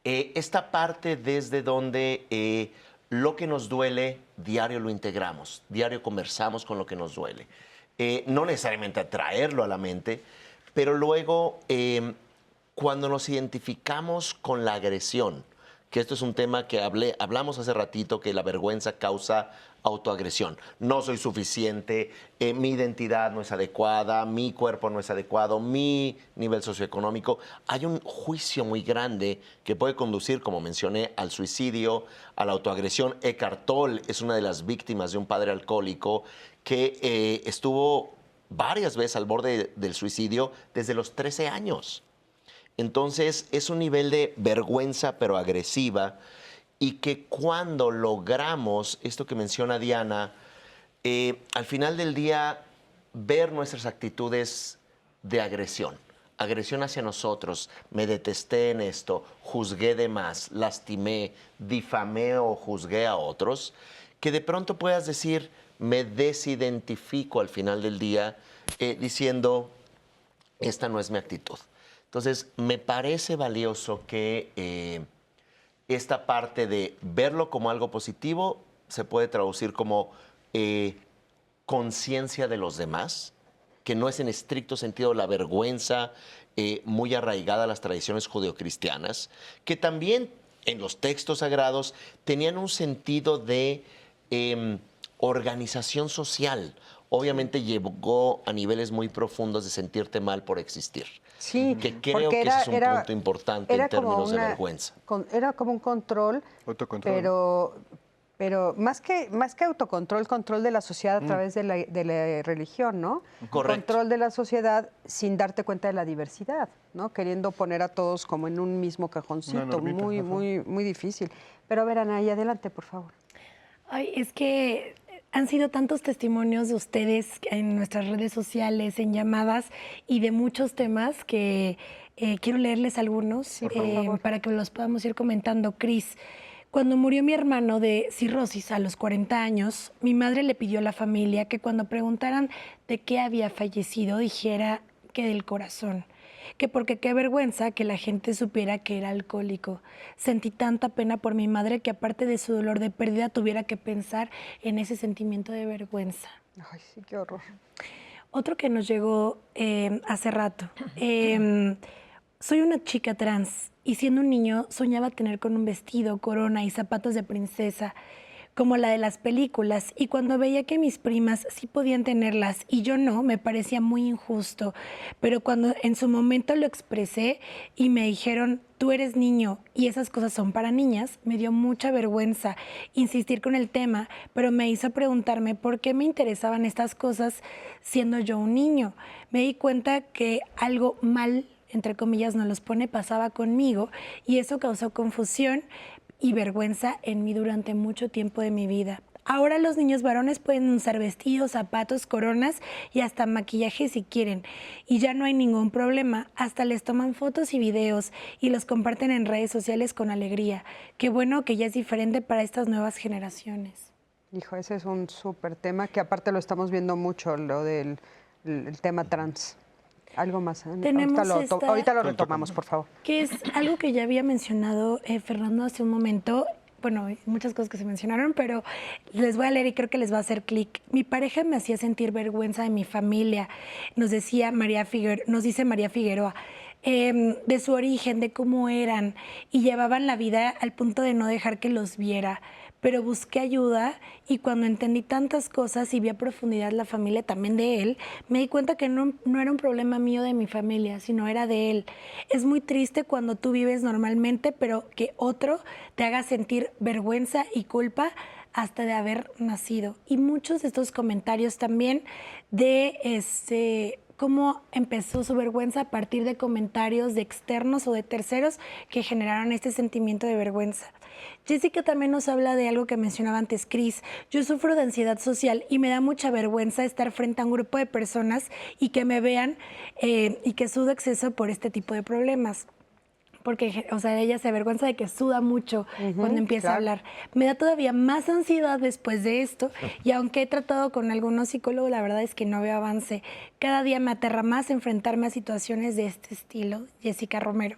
esta parte desde donde lo que nos duele, diario lo integramos, diario conversamos con lo que nos duele. No necesariamente traerlo a la mente, pero luego cuando nos identificamos con la agresión, que esto es un tema que hablamos hace ratito, que la vergüenza causa autoagresión. No soy suficiente, mi identidad no es adecuada, mi cuerpo no es adecuado, mi nivel socioeconómico. Hay un juicio muy grande que puede conducir, como mencioné, al suicidio, a la autoagresión. Eckhart Tolle es una de las víctimas de un padre alcohólico que estuvo varias veces al borde del suicidio desde los 13 años. Entonces, es un nivel de vergüenza, pero agresiva, y que cuando logramos, esto que menciona Diana, al final del día, ver nuestras actitudes de agresión hacia nosotros, me detesté en esto, juzgué de más, lastimé, difamé o juzgué a otros, que de pronto puedas decir, me desidentifico al final del día, diciendo, esta no es mi actitud. Entonces, me parece valioso que esta parte de verlo como algo positivo se puede traducir como conciencia de los demás, que no es en estricto sentido la vergüenza muy arraigada a las tradiciones judeocristianas, que también en los textos sagrados tenían un sentido de organización social. Obviamente llegó a niveles muy profundos de sentirte mal por existir. Sí, que creo que ese es un punto importante en términos de vergüenza. Era como un control, pero más que autocontrol, control de la sociedad a través de la religión, ¿no? Correcto. Control de la sociedad sin darte cuenta de la diversidad, ¿no? Queriendo poner a todos como en un mismo cajoncito, muy difícil. Pero a ver, Anaí, adelante, por favor. Ay, es que han sido tantos testimonios de ustedes en nuestras redes sociales, en llamadas y de muchos temas que quiero leerles algunos para que los podamos ir comentando. Cris, cuando murió mi hermano de cirrosis a los 40 años, mi madre le pidió a la familia que cuando preguntaran de qué había fallecido, dijera que del corazón. Que porque qué vergüenza que la gente supiera que era alcohólico. Sentí tanta pena por mi madre que aparte de su dolor de pérdida tuviera que pensar en ese sentimiento de vergüenza. Ay, sí, qué horror. Otro que nos llegó hace rato. Soy una chica trans y siendo un niño soñaba tener con un vestido, corona y zapatos de princesa, como la de las películas, y cuando veía que mis primas sí podían tenerlas y yo no, me parecía muy injusto. Pero cuando en su momento lo expresé y me dijeron, tú eres niño y esas cosas son para niñas, me dio mucha vergüenza insistir con el tema, pero me hizo preguntarme por qué me interesaban estas cosas siendo yo un niño. Me di cuenta que algo mal, entre comillas, no los pone, pasaba conmigo y eso causó confusión y vergüenza en mí durante mucho tiempo de mi vida. Ahora los niños varones pueden usar vestidos, zapatos, coronas y hasta maquillaje si quieren. Y ya no hay ningún problema. Hasta les toman fotos y videos y los comparten en redes sociales con alegría. Qué bueno que ya es diferente para estas nuevas generaciones. Hijo, ese es un súper tema que aparte lo estamos viendo mucho, lo del el tema trans. Algo más. Ahorita lo retomamos, por favor. Que es algo que ya había mencionado Fernando hace un momento. Bueno, muchas cosas que se mencionaron, pero les voy a leer y creo que les va a hacer clic. Mi pareja me hacía sentir vergüenza de mi familia, nos dice María Figueroa, de su origen, de cómo eran, y llevaban la vida al punto de no dejar que los viera. pero busqué ayuda y cuando entendí tantas cosas y vi a profundidad la familia también de él, me di cuenta que no era un problema mío de mi familia, sino era de él. Es muy triste cuando tú vives normalmente, pero que otro te haga sentir vergüenza y culpa hasta de haber nacido. Y muchos de estos comentarios también de cómo empezó su vergüenza a partir de comentarios de externos o de terceros que generaron este sentimiento de vergüenza. Jessica también nos habla de algo que mencionaba antes Cris. Yo sufro de ansiedad social y me da mucha vergüenza estar frente a un grupo de personas y que me vean y que sudo exceso por este tipo de problemas. Porque, o sea, ella se avergüenza de que suda mucho cuando empieza a hablar. Me da todavía más ansiedad después de esto y aunque he tratado con algunos psicólogos, la verdad es que no veo avance. Cada día me aterra más enfrentarme a situaciones de este estilo, Jessica Romero.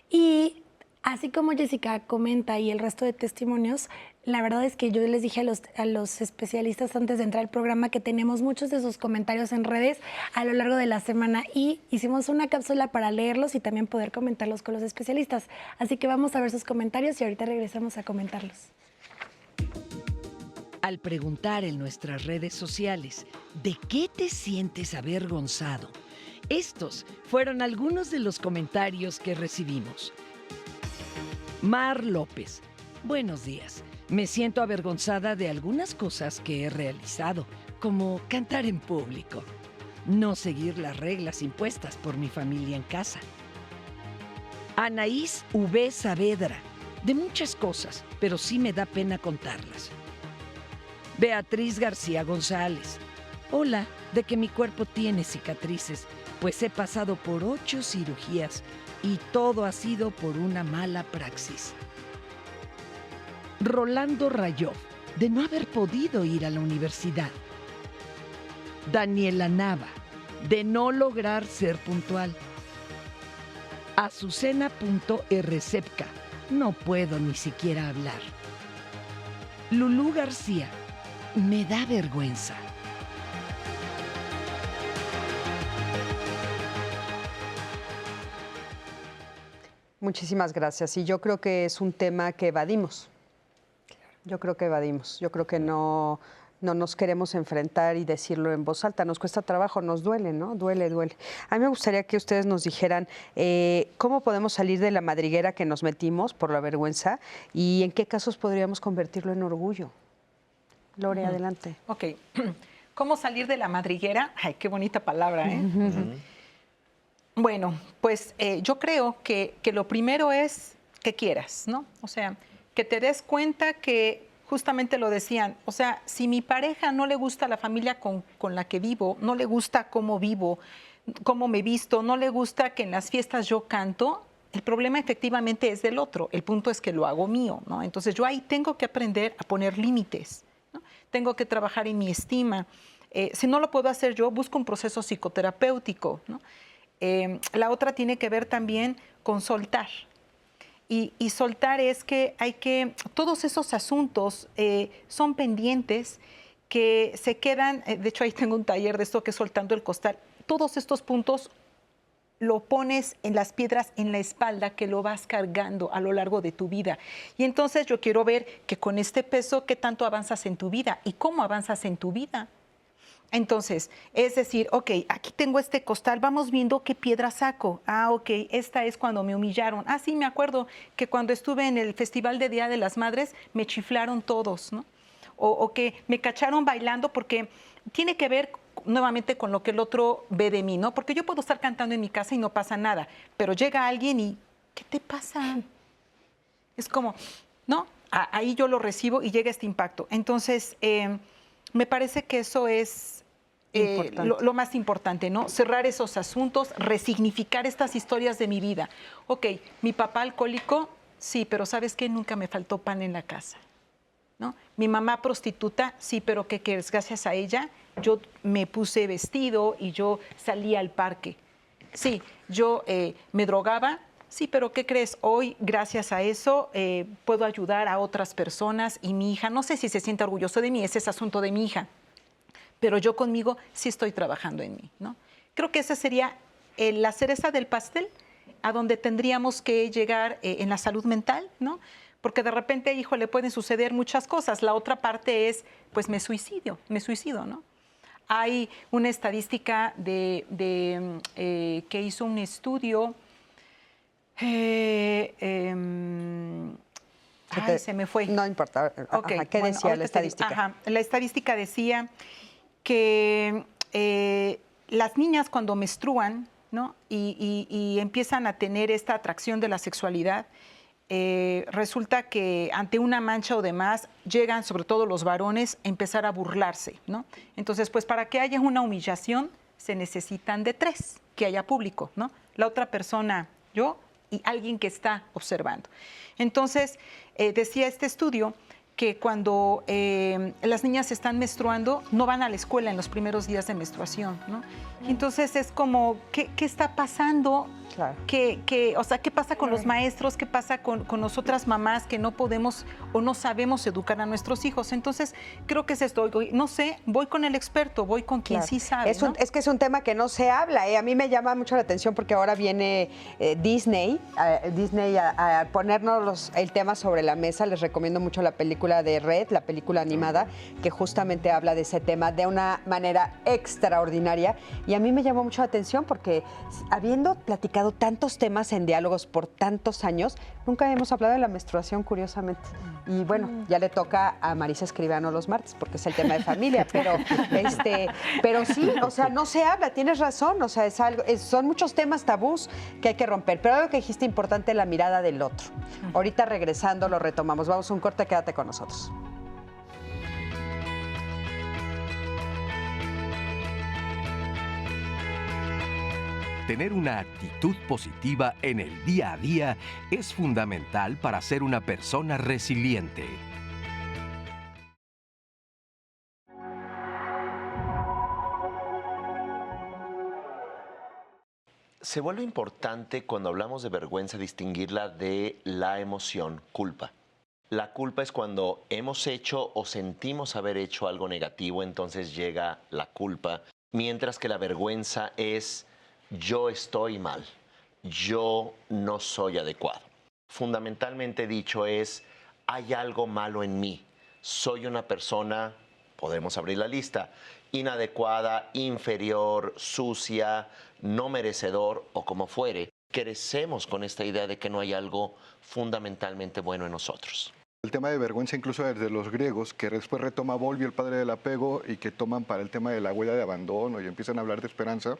Y así como Jessica comenta y el resto de testimonios, la verdad es que yo les dije a los especialistas antes de entrar al programa que tenemos muchos de sus comentarios en redes a lo largo de la semana y hicimos una cápsula para leerlos y también poder comentarlos con los especialistas. Así que vamos a ver sus comentarios y ahorita regresamos a comentarlos. Al preguntar en nuestras redes sociales, ¿de qué te sientes avergonzado? Estos fueron algunos de los comentarios que recibimos. Mar López, buenos días. Me siento avergonzada de algunas cosas que he realizado, como cantar en público, no seguir las reglas impuestas por mi familia en casa. Anaís V. Saavedra, de muchas cosas, pero sí me da pena contarlas. Beatriz García González, hola, de que mi cuerpo tiene cicatrices, pues he pasado por 8 cirugías y todo ha sido por una mala praxis. Rolando Rayó, de no haber podido ir a la universidad. Daniela Nava, de no lograr ser puntual. Azucena.rcepca, no puedo ni siquiera hablar. Lulú García, me da vergüenza. Muchísimas gracias. Y yo creo que es un tema que evadimos. Yo creo que evadimos. Yo creo que no nos queremos enfrentar y decirlo en voz alta. Nos cuesta trabajo, nos duele, ¿no? Duele. A mí me gustaría que ustedes nos dijeran cómo podemos salir de la madriguera que nos metimos por la vergüenza y en qué casos podríamos convertirlo en orgullo. Lore, adelante. Ok. ¿Cómo salir de la madriguera? Ay, qué bonita palabra, ¿eh? Bueno, pues yo creo que lo primero es que quieras, ¿no? O sea, que te des cuenta que justamente lo decían, o sea, si mi pareja no le gusta la familia con la que vivo, no le gusta cómo vivo, cómo me visto, no le gusta que en las fiestas yo canto, el problema efectivamente es del otro, el punto es que lo hago mío, ¿no? Entonces yo ahí tengo que aprender a poner límites, ¿no? Tengo que trabajar en mi estima. Si no lo puedo hacer yo, busco un proceso psicoterapéutico, ¿no? La otra tiene que ver también con soltar. Y soltar es que todos esos asuntos son pendientes que se quedan, de hecho ahí tengo un taller de esto que es soltando el costal, todos estos puntos lo pones en las piedras en la espalda que lo vas cargando a lo largo de tu vida. Y entonces yo quiero ver que con este peso, ¿qué tanto avanzas en tu vida? ¿Y cómo avanzas en tu vida? Entonces, es decir, ok, aquí tengo este costal, vamos viendo qué piedra saco. Ah, ok, esta es cuando me humillaron. Ah, sí, me acuerdo que cuando estuve en el Festival de Día de las Madres me chiflaron todos, ¿no? O que me cacharon bailando porque tiene que ver nuevamente con lo que el otro ve de mí, ¿no? Porque yo puedo estar cantando en mi casa y no pasa nada, pero llega alguien y, ¿qué te pasa? Es como, ¿no? Ahí yo lo recibo y llega este impacto. Entonces, me parece que eso es lo más importante, ¿no? Cerrar esos asuntos, resignificar estas historias de mi vida. Ok, mi papá alcohólico, sí, pero ¿sabes qué? Nunca me faltó pan en la casa, ¿no? Mi mamá prostituta, sí, pero ¿qué quieres? Gracias a ella yo me puse vestido y yo salí al parque. Sí, yo me drogaba, sí, pero ¿qué crees? Hoy, gracias a eso, puedo ayudar a otras personas y mi hija, no sé si se siente orgulloso de mí, ese es asunto de mi hija, pero yo conmigo sí estoy trabajando en mí, ¿no? Creo que esa sería la cereza del pastel a donde tendríamos que llegar en la salud mental, ¿no? porque de repente, hijo, le pueden suceder muchas cosas. La otra parte es, pues me suicido, ¿no? Hay una estadística que hizo un estudio, se me fue. No importa. Okay, ¿Qué decía la estadística? La estadística decía que las niñas cuando menstruan, ¿no? y empiezan a tener esta atracción de la sexualidad, resulta que ante una mancha o demás llegan, sobre todo los varones, a empezar a burlarse, ¿no? Entonces, pues para que haya una humillación se necesitan de 3, que haya público, ¿no? La otra persona, yo, y alguien que está observando. Entonces, decía este estudio que cuando las niñas están menstruando, no van a la escuela en los primeros días de menstruación, ¿no? Entonces es como, ¿qué está pasando? Claro. O sea, ¿qué pasa con los maestros? ¿Qué pasa con nosotras mamás que no podemos o no sabemos educar a nuestros hijos? Entonces, creo que es esto. No sé, voy con el experto, voy con quien sí sabe. Es que es un tema que no se habla. A mí me llama mucho la atención porque ahora viene Disney a ponernos el tema sobre la mesa. Les recomiendo mucho la película de Red, la película animada, que justamente habla de ese tema de una manera extraordinaria. Y a mí me llamó mucho la atención porque habiendo platicado tantos temas en diálogos por tantos años, nunca hemos hablado de la menstruación, curiosamente. Y bueno, ya le toca a Marisa Escribano los martes, porque es el tema de familia, pero sí, o sea, no se habla, tienes razón, o sea, son muchos temas tabús que hay que romper, pero algo que dijiste importante, la mirada del otro. Ahorita regresando lo retomamos, vamos a un corte, quédate con nosotros. Tener una actitud positiva en el día a día es fundamental para ser una persona resiliente. Se vuelve importante cuando hablamos de vergüenza distinguirla de la emoción culpa. La culpa es cuando hemos hecho o sentimos haber hecho algo negativo, entonces llega la culpa, mientras que la vergüenza es yo estoy mal, yo no soy adecuado. Fundamentalmente dicho es, hay algo malo en mí, soy una persona, podemos abrir la lista, inadecuada, inferior, sucia, no merecedor o como fuere. Crecemos con esta idea de que no hay algo fundamentalmente bueno en nosotros. El tema de vergüenza incluso desde los griegos, que después retoma Volvio, el padre del apego, y que toman para el tema de la huella de abandono y empiezan a hablar de esperanza.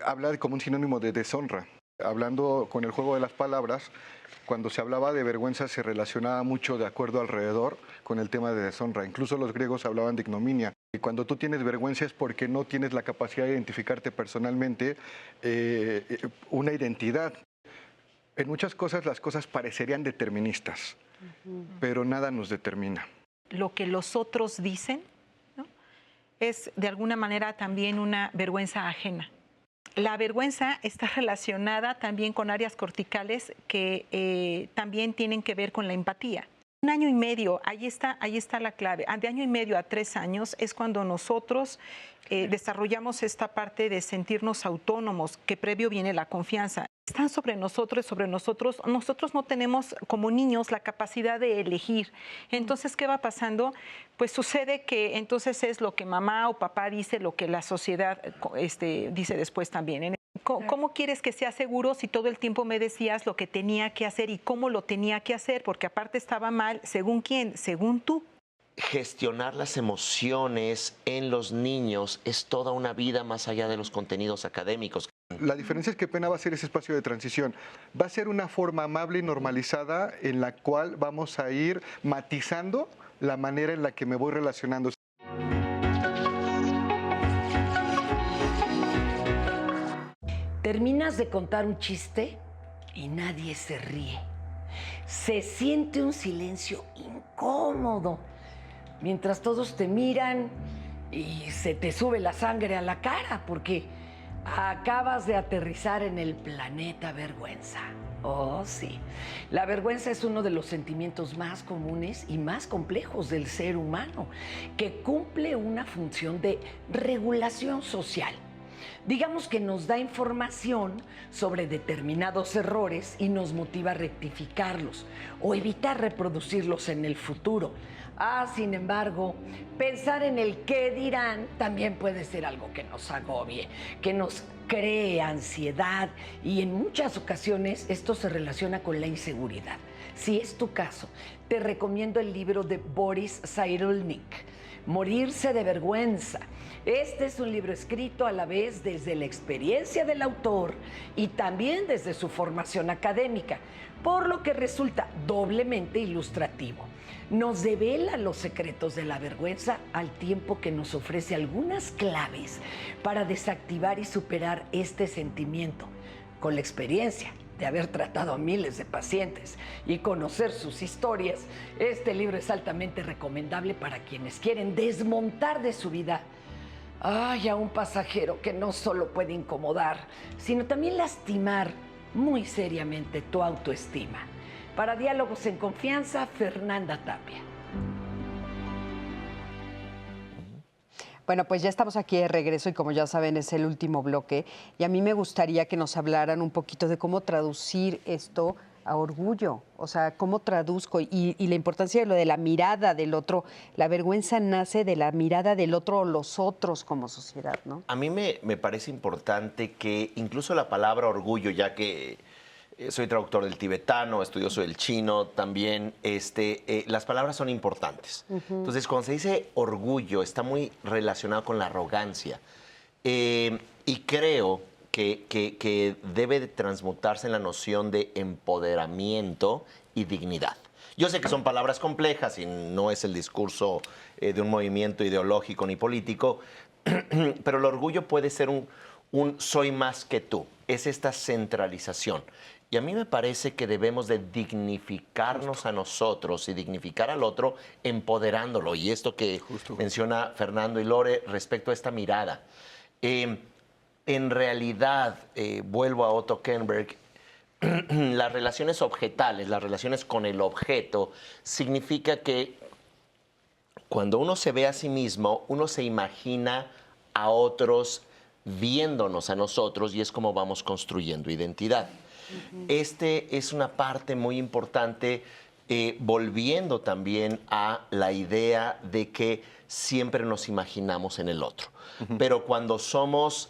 Habla como un sinónimo de deshonra. Hablando con el juego de las palabras, cuando se hablaba de vergüenza se relacionaba mucho de acuerdo alrededor con el tema de deshonra. Incluso los griegos hablaban de ignominia. Y cuando tú tienes vergüenza es porque no tienes la capacidad de identificarte personalmente una identidad. En muchas cosas las cosas parecerían deterministas, pero nada nos determina. Lo que los otros dicen, ¿no?, es de alguna manera también una vergüenza ajena. La vergüenza está relacionada también con áreas corticales que también tienen que ver con la empatía. 1 año y medio, ahí está la clave. De 1 año y medio a 3 años es cuando nosotros desarrollamos esta parte de sentirnos autónomos, que previo viene la confianza. Están sobre nosotros. Nosotros no tenemos como niños la capacidad de elegir. Entonces, ¿qué va pasando? Pues sucede que entonces es lo que mamá o papá dice, lo que la sociedad dice después también. ¿Cómo quieres que sea seguro si todo el tiempo me decías lo que tenía que hacer y cómo lo tenía que hacer? Porque aparte estaba mal, ¿según quién? Según tú. Gestionar las emociones en los niños es toda una vida más allá de los contenidos académicos. La diferencia es que apenas va a ser ese espacio de transición. Va a ser una forma amable y normalizada en la cual vamos a ir matizando la manera en la que me voy relacionando. Terminas de contar un chiste y nadie se ríe. Se siente un silencio incómodo mientras todos te miran y se te sube la sangre a la cara porque acabas de aterrizar en el planeta vergüenza. Oh, sí. La vergüenza es uno de los sentimientos más comunes y más complejos del ser humano, que cumple una función de regulación social. Digamos que nos da información sobre determinados errores y nos motiva a rectificarlos o evitar reproducirlos en el futuro. Sin embargo, pensar en el qué dirán también puede ser algo que nos agobie, que nos cree ansiedad y en muchas ocasiones esto se relaciona con la inseguridad. Si es tu caso, te recomiendo el libro de Boris Cyrulnik, Morirse de vergüenza. Este es un libro escrito a la vez desde la experiencia del autor y también desde su formación académica, por lo que resulta doblemente ilustrativo. Nos devela los secretos de la vergüenza al tiempo que nos ofrece algunas claves para desactivar y superar este sentimiento. Con la experiencia de haber tratado a miles de pacientes y conocer sus historias, este libro es altamente recomendable para quienes quieren desmontar de su vida a un pasajero que no solo puede incomodar, sino también lastimar muy seriamente tu autoestima. Para Diálogos en Confianza, Fernanda Tapia. Bueno, pues ya estamos aquí de regreso y como ya saben es el último bloque y a mí me gustaría que nos hablaran un poquito de cómo traducir esto a orgullo, o sea, cómo traduzco y la importancia de lo de la mirada del otro. La vergüenza nace de la mirada del otro o los otros como sociedad, ¿no? A mí me parece importante que incluso la palabra orgullo, ya que soy traductor del tibetano, estudioso del chino también, las palabras son importantes. Entonces, cuando se dice orgullo, está muy relacionado con la arrogancia. Y creo que debe de transmutarse en la noción de empoderamiento y dignidad. Yo sé que son palabras complejas y no es el discurso de un movimiento ideológico ni político, pero el orgullo puede ser un soy más que tú. Es esta centralización. Y a mí me parece que debemos de dignificarnos a nosotros y dignificar al otro empoderándolo. Y esto que menciona Fernando y Lore respecto a esta mirada. En realidad, vuelvo a Otto Kernberg, las relaciones objetales, las relaciones con el objeto, significa que cuando uno se ve a sí mismo, uno se imagina a otros viéndonos a nosotros y es como vamos construyendo identidad. Es una parte muy importante, volviendo también a la idea de que siempre nos imaginamos en el otro. Pero cuando somos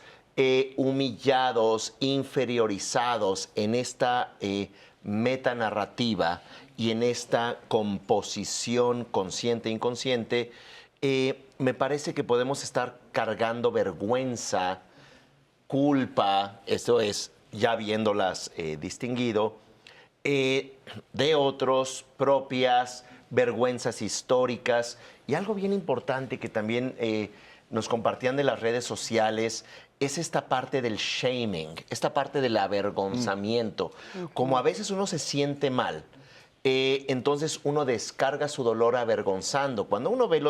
humillados, inferiorizados en esta metanarrativa y en esta composición consciente e inconsciente, me parece que podemos estar cargando vergüenza, culpa, esto es, ya viéndolas distinguido, de otros, propias, vergüenzas históricas. Y algo bien importante que también nos compartían de las redes sociales es esta parte del shaming, esta parte del avergonzamiento. Como a veces uno se siente mal, entonces uno descarga su dolor avergonzando. Cuando uno ve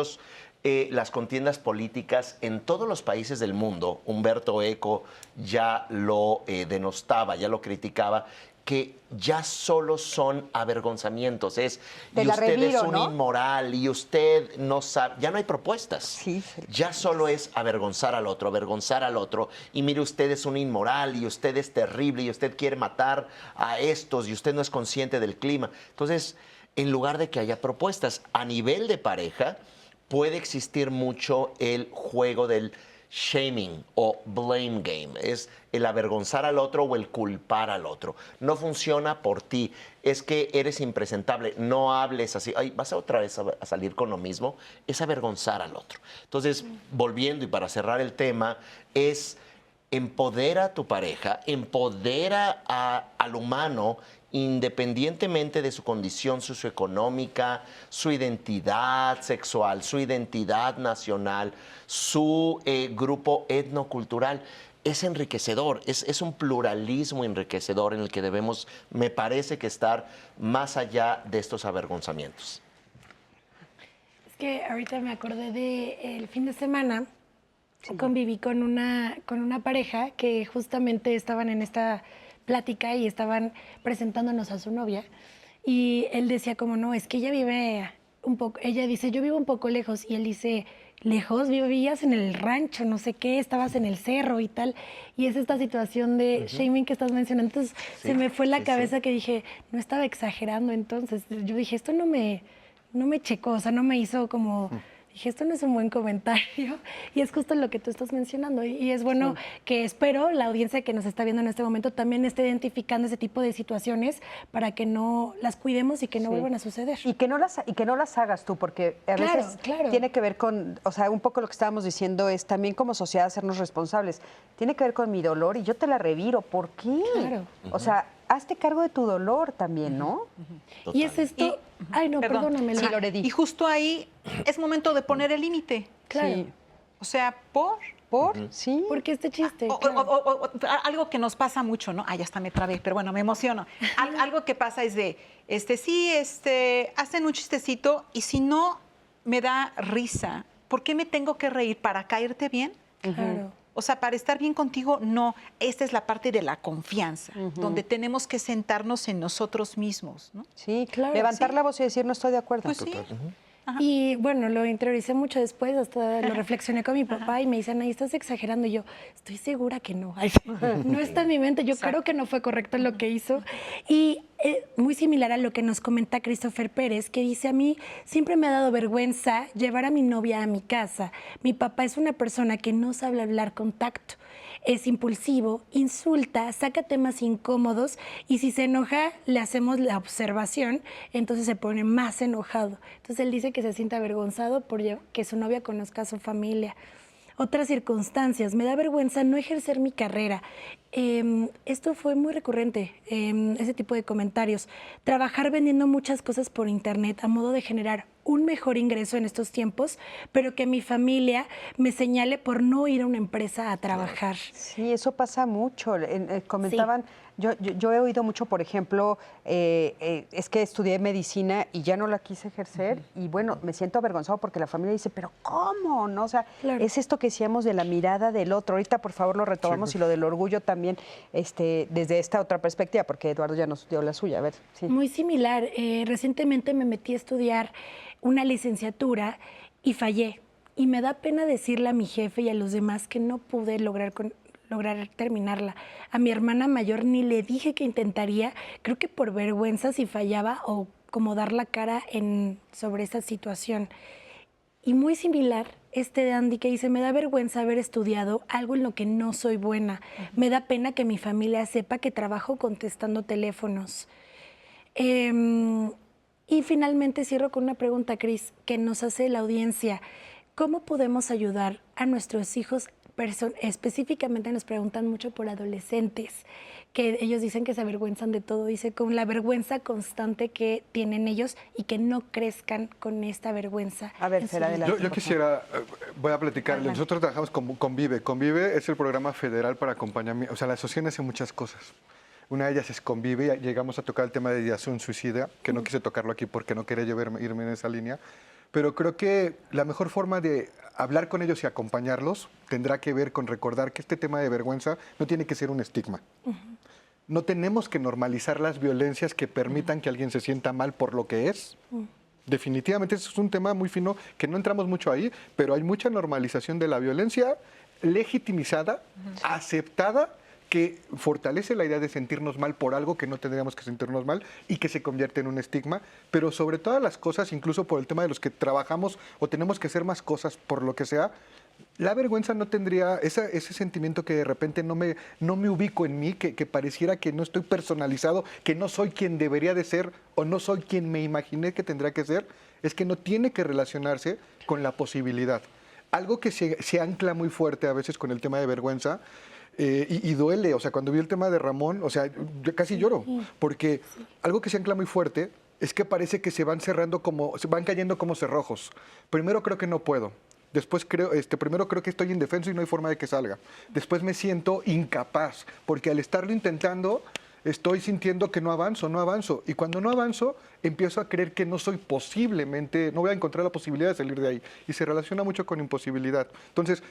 las contiendas políticas en todos los países del mundo, Humberto Eco ya lo denostaba, ya lo criticaba, que ya solo son avergonzamientos. Y usted es un inmoral y usted no sabe, ya no hay propuestas. Sí. Ya solo es avergonzar al otro. Y mire, usted es un inmoral y usted es terrible y usted quiere matar a estos y usted no es consciente del clima. Entonces, en lugar de que haya propuestas a nivel de pareja, puede existir mucho el juego del shaming o blame game. Es el avergonzar al otro o el culpar al otro. No funciona por ti. Es que eres impresentable. No hables así. Ay, ¿vas a otra vez a salir con lo mismo? Es avergonzar al otro. Entonces, volviendo y para cerrar el tema, es empodera a tu pareja, empodera al humano independientemente de su condición socioeconómica, su identidad sexual, su identidad nacional, su grupo etnocultural. Es enriquecedor, es un pluralismo enriquecedor en el que debemos, me parece, que estar más allá de estos avergonzamientos. Es que ahorita me acordé del fin de semana, conviví con una pareja que justamente estaban en esta plática y estaban presentándonos a su novia y él decía como, no, es que ella vive un poco, ella dice, yo vivo un poco lejos, y él dice, lejos, vivías en el rancho, no sé qué, estabas en el cerro y tal, y es esta situación de shaming que estás mencionando. Entonces se me fue la cabeza que dije, no estaba exagerando. Entonces yo dije, esto no me checó, o sea, no me hizo como... Dije, esto no es un buen comentario, y es justo lo que tú estás mencionando, y es bueno que espero la audiencia que nos está viendo en este momento también esté identificando ese tipo de situaciones para que no las cuidemos y que no vuelvan a suceder. Y que no las hagas tú, porque a veces tiene que ver con, o sea, un poco lo que estábamos diciendo es también como sociedad hacernos responsables. Tiene que ver con mi dolor y yo te la reviro. ¿Por qué? Claro. O sea, hazte cargo de tu dolor también, ¿no? Y es esto... Ay, no, perdóname. Sí, Loredi. Y justo ahí es momento de poner el límite. Claro. Sí. O sea, ¿por? Sí. Porque este chiste... O algo que nos pasa mucho, ¿no? Ya hasta me trabé, pero bueno, me emociono. Algo que pasa es de, hacen un chistecito y si no me da risa, ¿por qué me tengo que reír? ¿Para caerte bien? Claro. O sea, para estar bien contigo, no. Esta es la parte de la confianza, donde tenemos que sentarnos en nosotros mismos, ¿no? Sí, claro. Levantar la voz y decir, no estoy de acuerdo. Pues sí. Y bueno, lo interioricé mucho después, hasta lo reflexioné con mi papá y me dicen, ahí estás exagerando. Y yo, estoy segura que no. Ay, no está en mi mente, yo creo que no fue correcto lo que hizo. Y muy similar a lo que nos comenta Christopher Pérez, que dice, a mí siempre me ha dado vergüenza llevar a mi novia a mi casa. Mi papá es una persona que no sabe hablar con tacto. Es impulsivo, insulta, saca temas incómodos y si se enoja le hacemos la observación, entonces se pone más enojado. Entonces él dice que se siente avergonzado por que su novia conozca a su familia. Otras circunstancias, me da vergüenza no ejercer mi carrera. Esto fue muy recurrente, ese tipo de comentarios. Trabajar vendiendo muchas cosas por internet a modo de generar un mejor ingreso en estos tiempos, pero que mi familia me señale por no ir a una empresa a trabajar. Sí, eso pasa mucho. Comentaban, yo he oído mucho, por ejemplo, es que estudié medicina y ya no la quise ejercer y bueno, me siento avergonzado porque la familia dice, pero ¿cómo? ¿No? O sea, es esto que decíamos de la mirada del otro. Ahorita, por favor, lo retomamos y lo del orgullo también desde esta otra perspectiva, porque Eduardo ya nos dio la suya. A ver, sí. Muy similar. Recientemente me metí a estudiar una licenciatura y fallé. Y me da pena decirle a mi jefe y a los demás que no pude lograr terminarla. A mi hermana mayor ni le dije que intentaría, creo que por vergüenza si fallaba o como dar la cara sobre esa situación. Y muy similar, de Andy que dice, me da vergüenza haber estudiado algo en lo que no soy buena. Me da pena que mi familia sepa que trabajo contestando teléfonos. Y finalmente cierro con una pregunta, Cris, que nos hace la audiencia. ¿Cómo podemos ayudar a nuestros hijos? Específicamente nos preguntan mucho por adolescentes, que ellos dicen que se avergüenzan de todo, dice, con la vergüenza constante que tienen ellos y que no crezcan con esta vergüenza. A ver, será adelante. Yo quisiera, voy a platicarle. Nosotros trabajamos con Vive. Convive es el programa federal para acompañamiento. O sea, la asociación hace muchas cosas. Una de ellas es Convive. Llegamos a tocar el tema de ideación suicida, que no quise tocarlo aquí porque no quería irme en esa línea. Pero creo que la mejor forma de hablar con ellos y acompañarlos tendrá que ver con recordar que este tema de vergüenza no tiene que ser un estigma. No tenemos que normalizar las violencias que permitan que alguien se sienta mal por lo que es. Definitivamente eso es un tema muy fino que no entramos mucho ahí, pero hay mucha normalización de la violencia legitimizada, aceptada, que fortalece la idea de sentirnos mal por algo que no tendríamos que sentirnos mal y que se convierte en un estigma, pero sobre todas las cosas, incluso por el tema de los que trabajamos o tenemos que hacer más cosas por lo que sea, la vergüenza no tendría ese sentimiento que de repente no me ubico en mí, que pareciera que no estoy personalizado, que no soy quien debería de ser o no soy quien me imaginé que tendría que ser, es que no tiene que relacionarse con la posibilidad. Algo que se ancla muy fuerte a veces con el tema de vergüenza, y duele, o sea, cuando vi el tema de Ramón, o sea, yo casi lloro, porque algo que se ancla muy fuerte es que parece que se van cayendo como cerrojos. Primero creo que no puedo, después primero creo que estoy indefenso y no hay forma de que salga. Después me siento incapaz, porque al estarlo intentando, Estoy sintiendo que no avanzo. Y cuando no avanzo, empiezo a creer que no voy a encontrar la posibilidad de salir de ahí. Y se relaciona mucho con imposibilidad. Entonces,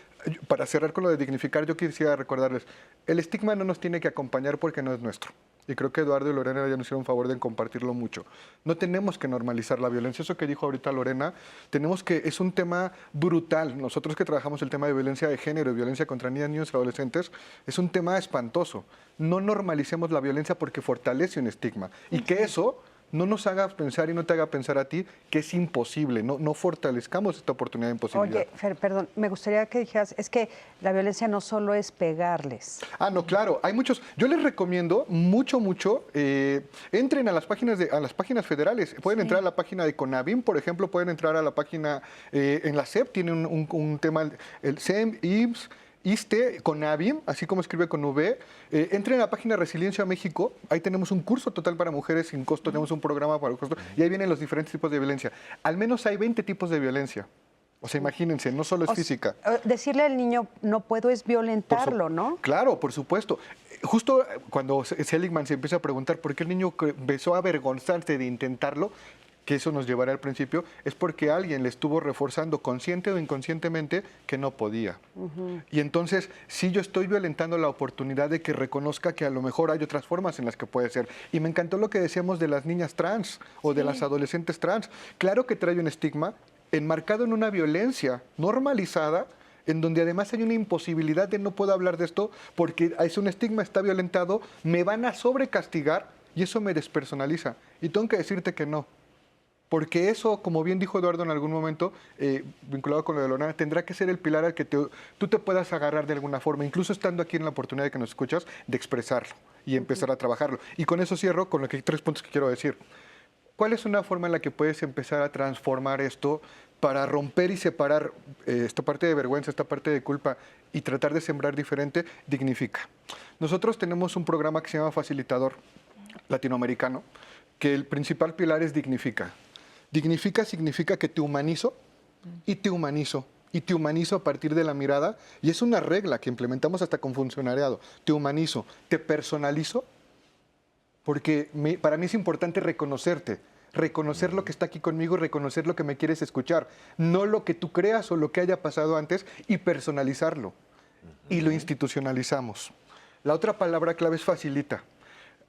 para cerrar con lo de dignificar, yo quisiera recordarles, el estigma no nos tiene que acompañar porque no es nuestro. Y creo que Eduardo y Lorena ya nos hicieron favor de compartirlo mucho. No tenemos que normalizar la violencia. Eso que dijo ahorita Lorena, es un tema brutal. Nosotros que trabajamos el tema de violencia de género y violencia contra niñas, niños y adolescentes, es un tema espantoso. No normalicemos la violencia porque fortalece un estigma. Y que eso no nos haga pensar y no te haga pensar a ti que es imposible. No fortalezcamos esta oportunidad de imposibilidad. Oye, Fer, perdón, me gustaría que dijeras, es que la violencia no solo es pegarles. No, claro, hay muchos. Yo les recomiendo mucho, entren a las páginas federales. Pueden entrar a la página de CONAVIM, por ejemplo, pueden entrar a la página, en la SEP tiene un tema, el SEM, IMSS, ISSSTE, CONAVIM, así como escribe con V. Entren a la página Resiliencia México, ahí tenemos un curso total para mujeres sin costo, tenemos un programa para el costo, y ahí vienen los diferentes tipos de violencia. Al menos hay 20 tipos de violencia. O sea, imagínense, no solo es física. Decirle al niño, no puedo, es violentarlo, ¿no? Claro, por supuesto. Justo cuando Seligman se empieza a preguntar por qué el niño empezó a avergonzarse de intentarlo, que eso nos llevará al principio, es porque alguien le estuvo reforzando consciente o inconscientemente que no podía. Y entonces, sí, yo estoy violentando la oportunidad de que reconozca que a lo mejor hay otras formas en las que puede ser. Y me encantó lo que decíamos de las niñas trans o de las adolescentes trans. Claro que trae un estigma enmarcado en una violencia normalizada, en donde además hay una imposibilidad de no puedo hablar de esto porque es un estigma, está violentado, me van a sobrecastigar y eso me despersonaliza. Y tengo que decirte que no. Porque eso, como bien dijo Eduardo en algún momento, vinculado con lo de Lorena, tendrá que ser el pilar al que tú te puedas agarrar de alguna forma, incluso estando aquí en la oportunidad de que nos escuchas, de expresarlo y empezar a trabajarlo. Y con eso cierro con 3 puntos que quiero decir. ¿Cuál es una forma en la que puedes empezar a transformar esto para romper y separar esta parte de vergüenza, esta parte de culpa y tratar de sembrar diferente? Dignifica. Nosotros tenemos un programa que se llama Facilitador Latinoamericano, que el principal pilar es Dignifica. Dignifica significa que te humanizo y te humanizo. Y te humanizo a partir de la mirada. Y es una regla que implementamos hasta con funcionariado. Te humanizo, te personalizo. Porque para mí es importante reconocerte. Reconocer lo que está aquí conmigo, reconocer lo que me quieres escuchar. No lo que tú creas o lo que haya pasado antes y personalizarlo. Y lo institucionalizamos. La otra palabra clave es facilita.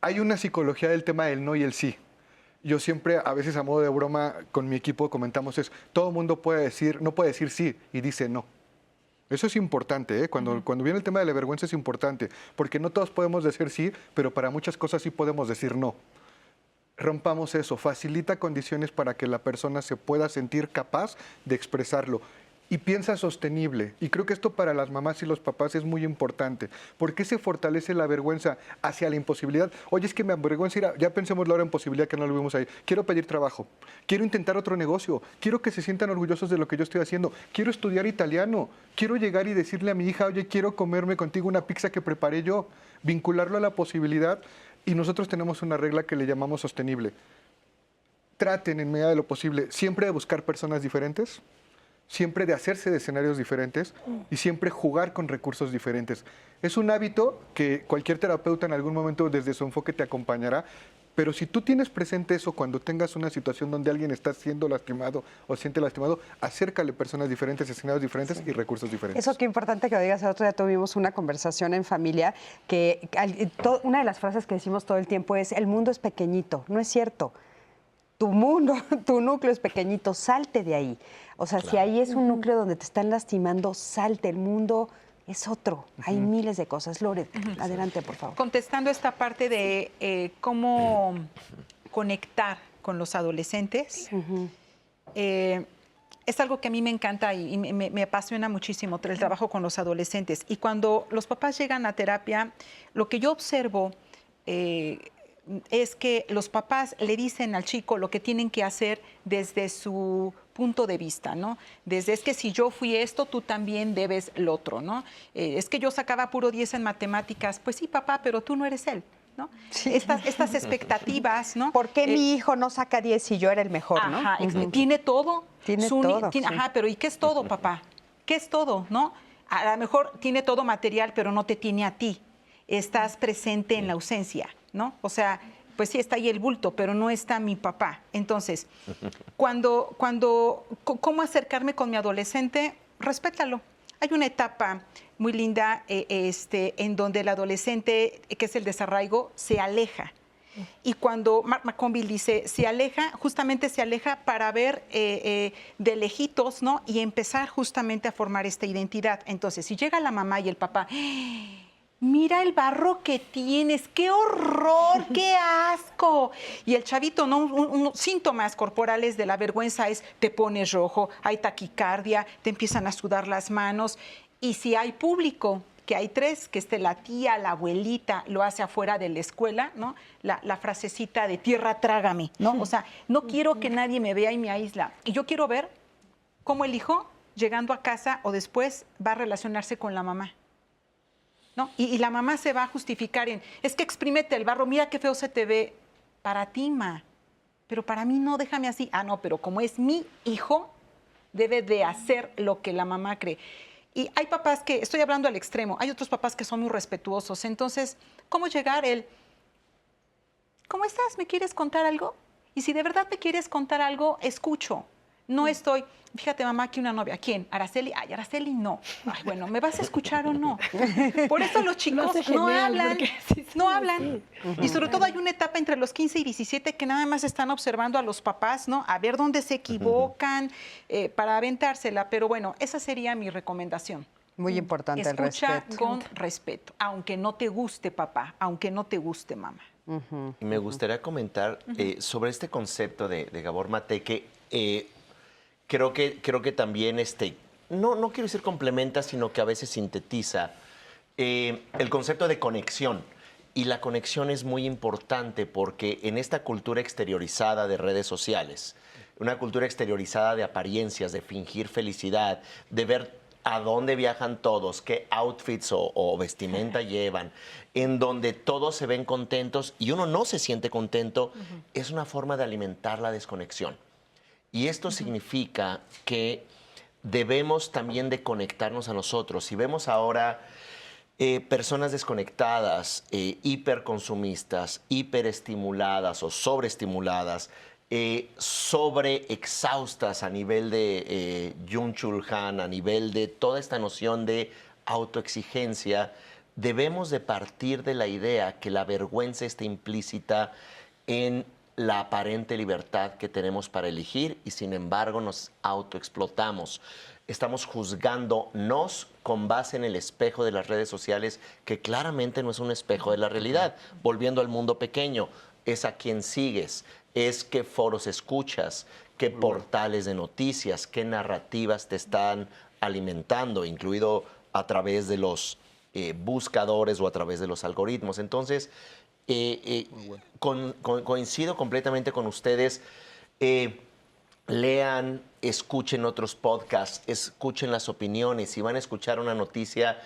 Hay una psicología del tema del no y el sí. Yo siempre, a veces a modo de broma, con mi equipo comentamos todo el mundo no puede decir sí y dice no. Eso es importante, ¿eh? Cuando viene el tema de la vergüenza es importante, porque no todos podemos decir sí, pero para muchas cosas sí podemos decir no. Rompamos eso, facilita condiciones para que la persona se pueda sentir capaz de expresarlo. Y piensa sostenible. Y creo que esto para las mamás y los papás es muy importante. ¿Por qué se fortalece la vergüenza hacia la imposibilidad? Oye, es que me avergüenza ir ya pensemos ahora en posibilidad que no lo vimos ahí. Quiero pedir trabajo. Quiero intentar otro negocio. Quiero que se sientan orgullosos de lo que yo estoy haciendo. Quiero estudiar italiano. Quiero llegar y decirle a mi hija, oye, quiero comerme contigo una pizza que preparé yo. Vincularlo a la posibilidad. Y nosotros tenemos una regla que le llamamos sostenible. Traten en medida de lo posible siempre de buscar personas diferentes, siempre de hacerse de escenarios diferentes y siempre jugar con recursos diferentes. Es un hábito que cualquier terapeuta en algún momento desde su enfoque te acompañará, pero si tú tienes presente eso cuando tengas una situación donde alguien está siendo lastimado o siente lastimado, acércale personas diferentes, escenarios diferentes y recursos diferentes. Eso qué importante que lo digas. El otro día tuvimos una conversación en familia que una de las frases que decimos todo el tiempo es el mundo es pequeñito. No es cierto. Tu mundo, tu núcleo es pequeñito, salte de ahí. O sea, si ahí es un núcleo donde te están lastimando, salte. El mundo es otro. Hay miles de cosas. Lore, adelante, por favor. Contestando esta parte de cómo conectar con los adolescentes, es algo que a mí me encanta y me apasiona muchísimo el trabajo con los adolescentes. Y cuando los papás llegan a terapia, lo que yo observo es que los papás le dicen al chico lo que tienen que hacer desde su punto de vista, ¿no? Desde es que si yo fui esto, tú también debes lo otro, ¿no? Es que yo sacaba puro 10 en matemáticas. Pues sí, papá, pero tú no eres él, ¿no? Sí. Estas expectativas, ¿no? ¿Por qué mi hijo no saca 10 si yo era el mejor, ajá, no? Tiene todo. Tiene todo. Ajá, pero ¿y qué es todo, papá? ¿Qué es todo, no? A lo mejor tiene todo material, pero no te tiene a ti. estás presente en la ausencia, ¿no? O sea, pues sí está ahí el bulto, pero no está mi papá. Entonces, ¿cómo acercarme con mi adolescente? Respétalo. Hay una etapa muy linda en donde el adolescente, que es el desarraigo, se aleja. Y cuando Mark McConville dice, justamente se aleja para ver de lejitos, ¿no? Y empezar justamente a formar esta identidad. Entonces, si llega la mamá y el papá, mira el barro que tienes, qué horror, qué asco. Y el chavito, ¿no? Unos síntomas corporales de la vergüenza es, te pones rojo, hay taquicardia, te empiezan a sudar las manos. Y si hay público, que hay 3, que esté la tía, la abuelita, lo hace afuera de la escuela, ¿no? La frasecita de tierra trágame, ¿no? O sea, no quiero que nadie me vea y me aísla. Y yo quiero ver cómo el hijo, llegando a casa o después, va a relacionarse con la mamá, ¿no? Y la mamá se va a justificar en, es que exprímete el barro, mira qué feo se te ve. Para ti, ma, pero para mí no, déjame así. Ah, no, pero como es mi hijo, debe de hacer lo que la mamá cree. Y hay papás que, estoy hablando al extremo, hay otros papás que son muy respetuosos. Entonces, ¿cómo llegar ¿cómo estás? ¿Me quieres contar algo? Y si de verdad me quieres contar algo, escucho. No estoy, fíjate mamá, aquí una novia. ¿Quién? ¿Araceli? Ay, Araceli no. Ay, bueno, ¿me vas a escuchar o no? Por eso los chicos no hablan. No hablan. Y sobre todo hay una etapa entre los 15 y 17 que nada más están observando a los papás, ¿no? A ver dónde se equivocan para aventársela. Pero bueno, esa sería mi recomendación. Muy importante el respeto. Escucha con respeto, aunque no te guste papá, aunque no te guste mamá. Y me gustaría comentar sobre este concepto de Gabor Mate, que creo que también, no quiero decir complementa, sino que a veces sintetiza el concepto de conexión. Y la conexión es muy importante porque en esta cultura exteriorizada de redes sociales, una cultura exteriorizada de apariencias, de fingir felicidad, de ver a dónde viajan todos, qué outfits o vestimenta llevan, en donde todos se ven contentos y uno no se siente contento, es una forma de alimentar la desconexión. Y esto significa que debemos también de conectarnos a nosotros. Si vemos ahora personas desconectadas, hiperconsumistas, hiperestimuladas o sobreestimuladas, sobreexhaustas a nivel de Jung-Chul Han, a nivel de toda esta noción de autoexigencia, debemos de partir de la idea que la vergüenza está implícita en la aparente libertad que tenemos para elegir y sin embargo nos autoexplotamos. Estamos juzgándonos con base en el espejo de las redes sociales, que claramente no es un espejo de la realidad. Volviendo al mundo pequeño, es a quién sigues, es qué foros escuchas, qué portales de noticias, qué narrativas te están alimentando, incluido a través de los buscadores o a través de los algoritmos. Entonces, coincido completamente con ustedes. Lean, escuchen otros podcasts, escuchen las opiniones. Si van a escuchar una noticia,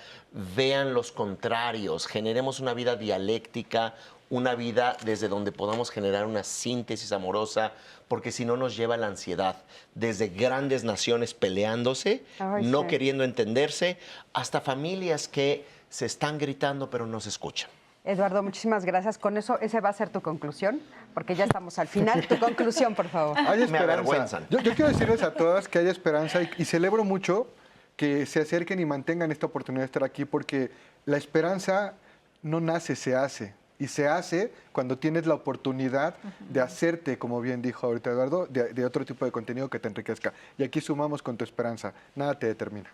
vean los contrarios. Generemos una vida dialéctica, una vida desde donde podamos generar una síntesis amorosa, porque si no nos lleva a la ansiedad. Desde grandes naciones peleándose, no queriendo entenderse, hasta familias que se están gritando pero no se escuchan. Eduardo, muchísimas gracias. Con eso, esa va a ser tu conclusión, porque ya estamos al final. Tu conclusión, por favor. Hay esperanza. Me avergüenzan. Yo quiero decirles a todas que hay esperanza y celebro mucho que se acerquen y mantengan esta oportunidad de estar aquí, porque la esperanza no nace, se hace. Y se hace cuando tienes la oportunidad de hacerte, como bien dijo ahorita Eduardo, de otro tipo de contenido que te enriquezca. Y aquí sumamos con tu esperanza. Nada te determina.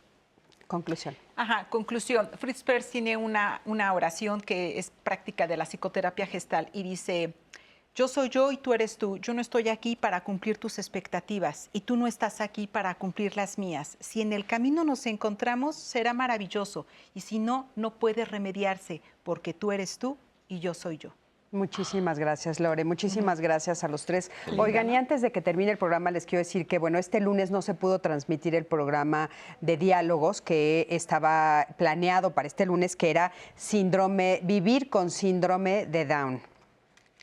Conclusión. Ajá, conclusión. Fritz Perls tiene una oración que es práctica de la psicoterapia gestal y dice: yo soy yo y tú eres tú. Yo no estoy aquí para cumplir tus expectativas y tú no estás aquí para cumplir las mías. Si en el camino nos encontramos, será maravilloso. Y si no, no puede remediarse, porque tú eres tú y yo soy yo. Muchísimas gracias, Lore. Muchísimas gracias a los tres. Oigan, y antes de que termine el programa, les quiero decir que, bueno, este lunes no se pudo transmitir el programa de diálogos que estaba planeado para este lunes, que era vivir con síndrome de Down.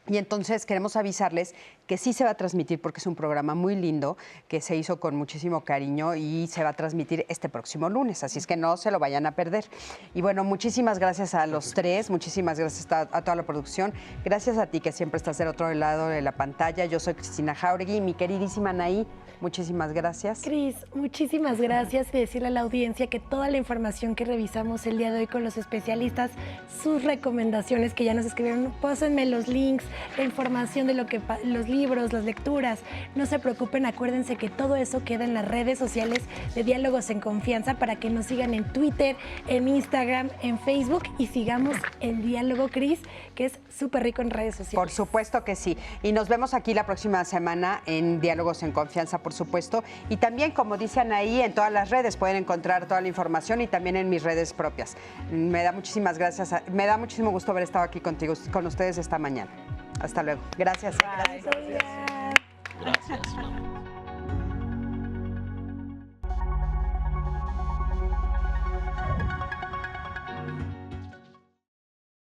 Y entonces queremos avisarles que sí se va a transmitir porque es un programa muy lindo que se hizo con muchísimo cariño y se va a transmitir este próximo lunes, así es que no se lo vayan a perder. Y bueno, muchísimas gracias a los tres, muchísimas gracias a toda la producción, gracias a ti que siempre estás del otro lado de la pantalla. Yo soy Cristina Jauregui, mi queridísima Anaí, muchísimas gracias. Cris, muchísimas gracias y decirle a la audiencia que toda la información que revisamos el día de hoy con los especialistas, sus recomendaciones que ya nos escribieron, pásenme los links, la información de lo que los libros, las lecturas, no se preocupen, acuérdense que todo eso queda en las redes sociales de Diálogos en Confianza para que nos sigan en Twitter, en Instagram, en Facebook y sigamos el diálogo, Cris, que es súper rico en redes sociales. Por supuesto que sí. Y nos vemos aquí la próxima semana en Diálogos en Confianza, por supuesto. Y también, como dicen ahí, en todas las redes pueden encontrar toda la información y también en mis redes propias. Me da muchísimas gracias. Me da muchísimo gusto haber estado aquí contigo, con ustedes esta mañana. Hasta luego. Gracias. Gracias. Gracias.